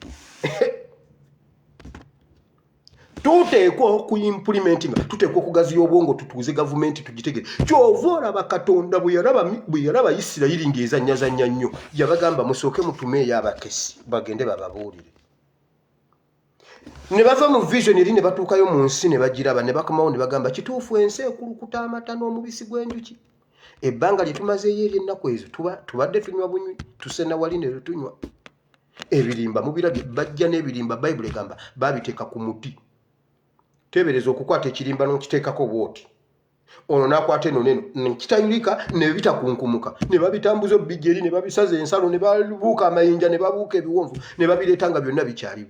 tuteekwa kuimplementinga tuteekwa okugaziya obwongo tutuuze gavumenti tugitegere kyova olaba Katonda bwe yalaba Isirayiri ng'ezannyazannya nnyo yabagamba musooke mutumeeyo abakesi bagende bababuulire ne bava mu vision eri ne batuukayo mu nsi ne bagiraba ne bakomawo ne bagamba kituufu ensi ekulukuta amata n'omubisi gw'enjuki ebbanga lye tumazeeyo ery'ennaku ezo tubadde tunywa bunywi tusena wali ne tunywa ebirimba mubirabye bajja n'ebirimba Bayibuli egamba babiteeka ku muti tebereza okukwata ekirimba n'okiteekako bwoti ono n'akwata eno neno nekitayulika ne bitakunkumuka ne babitambuza bijja eri ne babisaza ensalo ne babuuka amayinja ne babuuka ebiwonvu ne babireeta nga byonna bikyali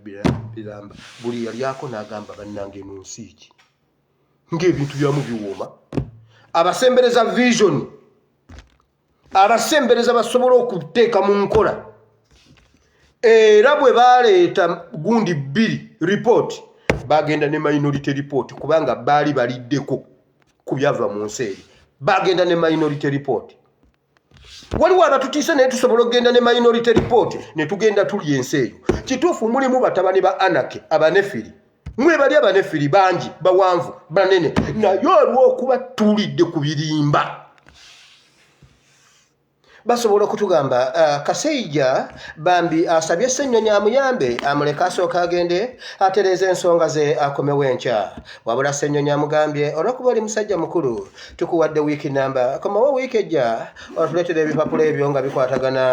biramba buli yalyako n'agamba bannange mu nsi ki ng'ebintu byamu biwooma abasembereza vision abasembereza basobola okuteeka mu nkola era bwe baleeta gundi 2 report bagenda ne minority report kubanga baali baliddeko ku byava mu nsi eri bagenda ne minority report waliwo abatutiisa naye tusobola okugenda ne minority report ne tugenda tuli ensi eyo kituufu mulimu batabani ba Anaki abanefiri mwe bali abanefiri bangi bawanvu banene naye olw'okuba tulidde ku birimba basobola okutugamba Kaseija bambi asabye Ssenyonyi amuyambe amuleka asooka agende atereze ensonga ze akomewo enkya wabula Ssenyonyi amugambye olw'okuba oli musajja mukulu tukuwadde wiiki namba komawo wiiki ejja otuleetera ebipapula ebyo nga bikwatagana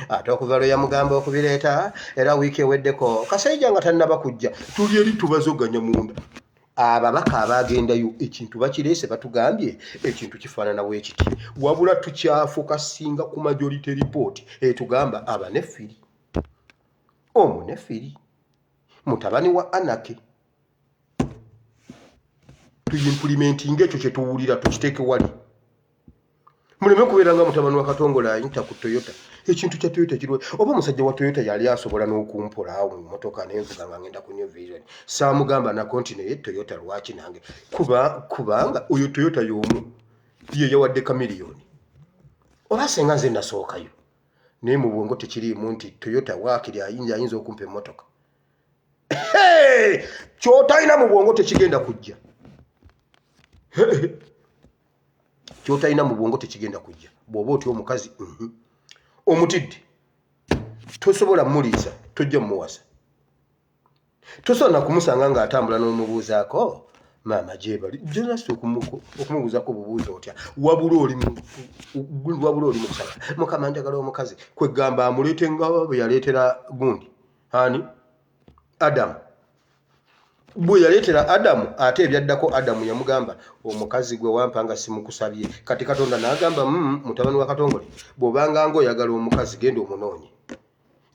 ate okuva lwe yamugamba okubireeta era wiiki eweddeko Kaseija nga tannaba kujja tuli eri tubazoganya munda ababaka abagendayo ekintu bakireese batugambye ekintu kifaanana bwe kiti wabula tukyafuuka singa ku majority report etugamba abanefiri omunefiri mutabani wa Anaki tuyimplementinga ekyo kye tuwulira tukiteeke wali muleme kubeera nga mutabani wa Katongole ayita ku Toyota ekintu kya Toyota kirwe oba omusajja wa Toyota yali asobola n'okumpola awo mu motoka n'envuga nga ngenda ku New Vision saamugamba na kontine Toyota lwaki nange kubanga oyo Toyota y'omu ye yawadde kamiliyoni oba senga nze nasookayo naye mu bwongo tekiriimu nti Toyota waakiri ayinza okumpa emmotoka kyotalina mu bwongo tekigenda kujja kyotalina mu bwongo tekigenda kujja bw'oba otya omukazi omutidde tosobola muliisa tojja mumuwasa tosobola kumusanga ng'atambula n'omubuuzaako maama gyebali jonasi okumubuuzako obubuuza otya wabula oli mukusaba mukama njagala omukazi kwegamba amuleete nga bwe yaleetera gundi ani Adamu bwe yaleetera Adamu ate ebyaddako Adamu yamugamba omukazi gwe wampa nga simukusabye kati Katonda n'agamba mutabani wa Katongole bw'obanga ng'oyagala omukazi genda omunoonye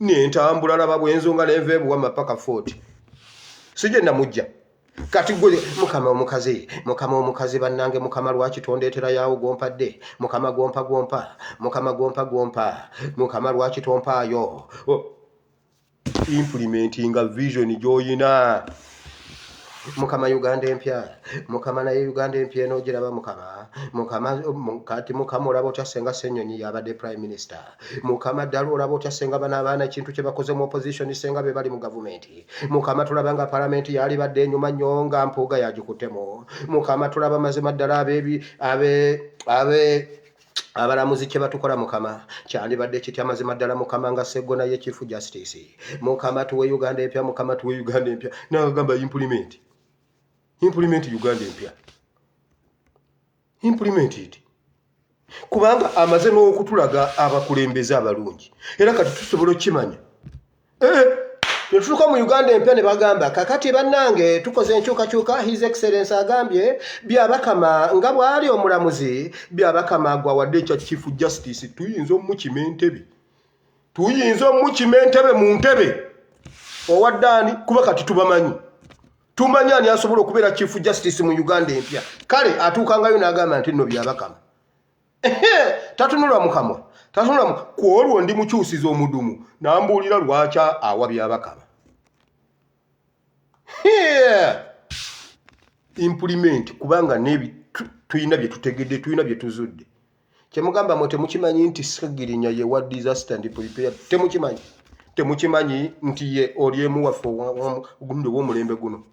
n'entambula laba bw'enzunga n'enva ebuwama paka 40 sije namujja kati gwe mukama omukazi bannange mukama lwaki tondeetera yaawo gompadde mukama gompa mukama lwaki tompaayo implementinga vision gy'oyina mukama Uganda empya mukama naye Uganda empya enogiraba mukama kati mukama olaba otya senga Ssenyonyi yabadde prime minister mukama ddala olaba otya senga banabaana ekintu kye bakoze mu opposition senga be bali mu gavumenti mukama tulaba nga parliament yali badde enyuma nnyo nga mpuuga yagikuttemo mukama tulaba mazima ddala abalamuzi kye batukola mukama kyandibadde kitya mazima ddala mukama nga Sseggo naye chief justice mukama tuwe Uganda empya mukama tuwe Uganda empya n'agamba implement Uganda empya implement it kubanga amaze n'okutulaga abakulembeze abalungi era kati tusobola okimanya netutuuka mu Uganda empya ne bagamba kakati bannange tukoze enkyukakyuka his excellence agambye byabakama nga bwali omulamuzi byabakama gwawadde ekya chief justice tuyinza omukima entebe mu ntebe owaddaani kuba kati tubamanyi tumanya ani asobola okubeera chief justice mu Uganda empya kale atuukangayo n'agamba nti nno byabakama tatunula mukamwa tatunula ku olwo ndi mukyusiza omudumu n'ambuulira lwakya awa byabakama implement kubanga nebi tuyina bye tutegedde tuyina bye tuzudde kyemugamba mo temukimanyi nti Sagirinya ye wa disaster and prepare temukimanyi nti ye oliemu waffe gundo w'omulembe guno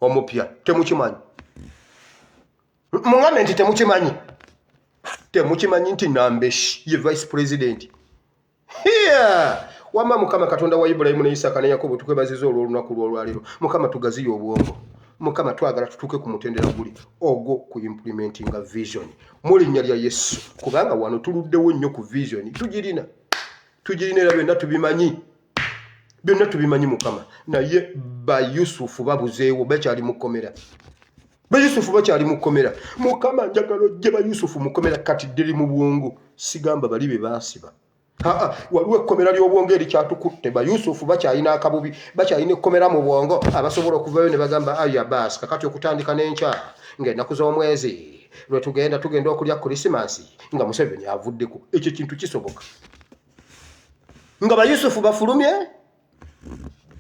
omupya temukimanyi mungambe nti temukimanyi nti Nambeshi ye vice president wama mukama katonda wa Ibrahimu ne Isaka ne Yakobo tukwebaziza olw'olunaku lw'olwaliro mukama tugaziyo obwongo mukama twagala tutuke ku mutendera guli ogwo ku implementing a vision mu linnya lya Yesu kubanga wano tuluddewo nnyo ku vision tugirina era byonna tubimanyi mukama naye ba Yusufu babuzeewo bakyali mukomera mukama njagala ojje ba Yusufu mukomera kati ddiri mu bwongo sigamba bali be baasiba waliwo ekkomera ly'obwongo erikyatukutte ba Yusufu bakyalina akabubi bakyalina ekkomera mu bwongo abasobola okuvayo ne bagamba aya baasi kakati okutandika n'enkya ng'ennaku z'omwezi lwe tugenda okulya Krismasi nga Museveni avuddeko ekyo kintu kisoboka nga ba Yusufu bafulumye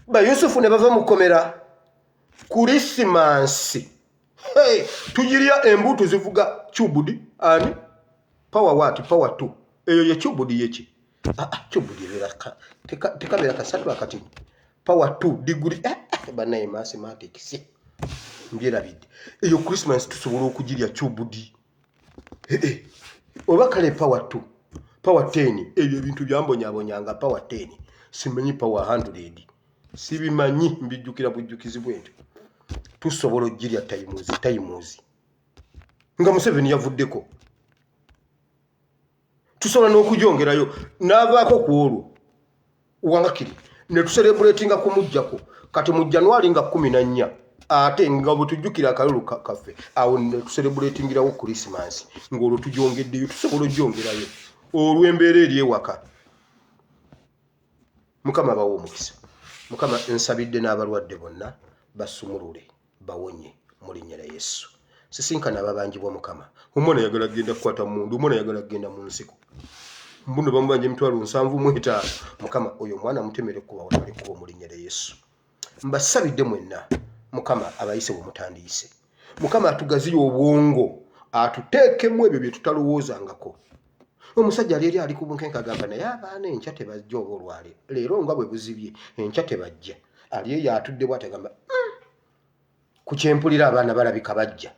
ba Yusufu ne bava mu kkomera Krismasi tujirya embuto zivuga chubudi ani power what power 2 eyo ye chubudi yeki chubudi veraka tekabera kasatu akati power 2 degree banaye mathematics mbira bidi eyo Christmas tusobola okujirya chubudi oba kale power 2 power 10 eyo ebintu byambonyabonyanga power 10 simanyi power 100 sibimanyi mbijukira bujjukizi bwente tusobola ojirya tayimuzi nga Museveni yavuddeko tusobola n'okujongerayo n'avaako ku olwo wangakiri ne tucelebratinga kumujjako kati mu January nga 14 ate nga butujjukira akalulu kaffe awo ne tucelebratingirawo Christmas ng'olwo tujongeddeyo tusobola ojongerayo olw'embeera eri ewaka mukama bawo omukisa mukama nsabidde n'abalwadde bonna basumulule bawonye mu linnya lya Yesu sisinkana ababanjibwa mukama omwana yagala genda kukwata mundu omwana yagala genda mu nsiko mbuno bamubanje mitwalo 7 mukama oyo mwana mutemere kuba watali kuba mu linnya lya Yesu mbasabidde mwenna mukama abayise bomutandiyise mukama atugaziyo obwongo atuteekemu ebyo bye tutalowoozangako omusajja ali ali ku bunkenka agamba naye abaana enkya tebajja oba olwali leero nga bwe buzibye enkya tebajja ali yatudde bw'atagamba ku kyempulira abaana balabika bajja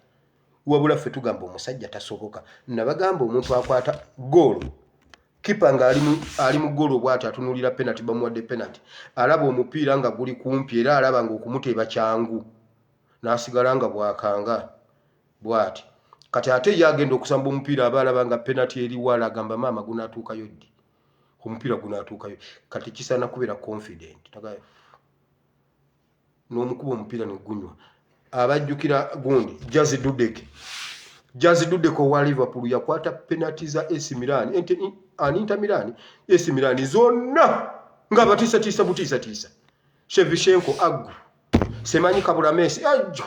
wabula ffe tugamba omusajja tasoboka nabagamba omuntu akwata goolo kipa nga ali mu goolo bw'ati atunulira penalty bamuwadde penalty alaba omupiira nga guli kumpi era alaba nga okumuteeba kyangu n'asigala nga bwakanga bw'ati kati ate yagenda okusamba omupiira abalaba nga penalty eri wala agamba maama gunaatuukayo ddi omupiira gunaatuukayo kati kisaana kubeera confident tagayo n'omukuba omupiira ne gunywa abajjukira gundi Jazzy Dudeke wa Liverpool yakwata penalty za AC Milan Inter Milan AC Milan zonna nga batiisa butiisa Shevchenko agu Semanyi Kabula Messi ajjo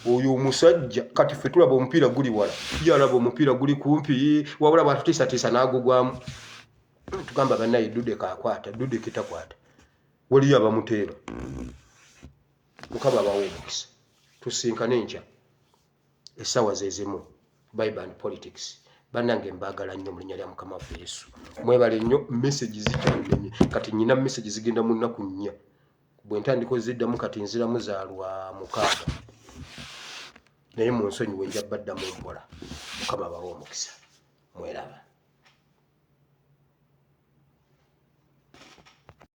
oyo musajja kati ffe tulaba omupiira guli wala yalaba omupiira guli kumpi wabula batutiisa n'agugwamu tugamba bannaye Dudeke akwata Dudeke takwata waliyo abamuteera mukama bawo omukisa tusinkane enkya essaawa zezimu Bible and politics bannange mbaagala nnyo mu linnya lya mukama waffe Yesu mwebale nnyo message zikyannenye kati nyina message zigenda mu nnaku 4 bwe ntandiko ziddamu kati nziramu zaalwa 6 naye mu nsonyi we njabaddamu mpola mukama bawo omukisa mweraba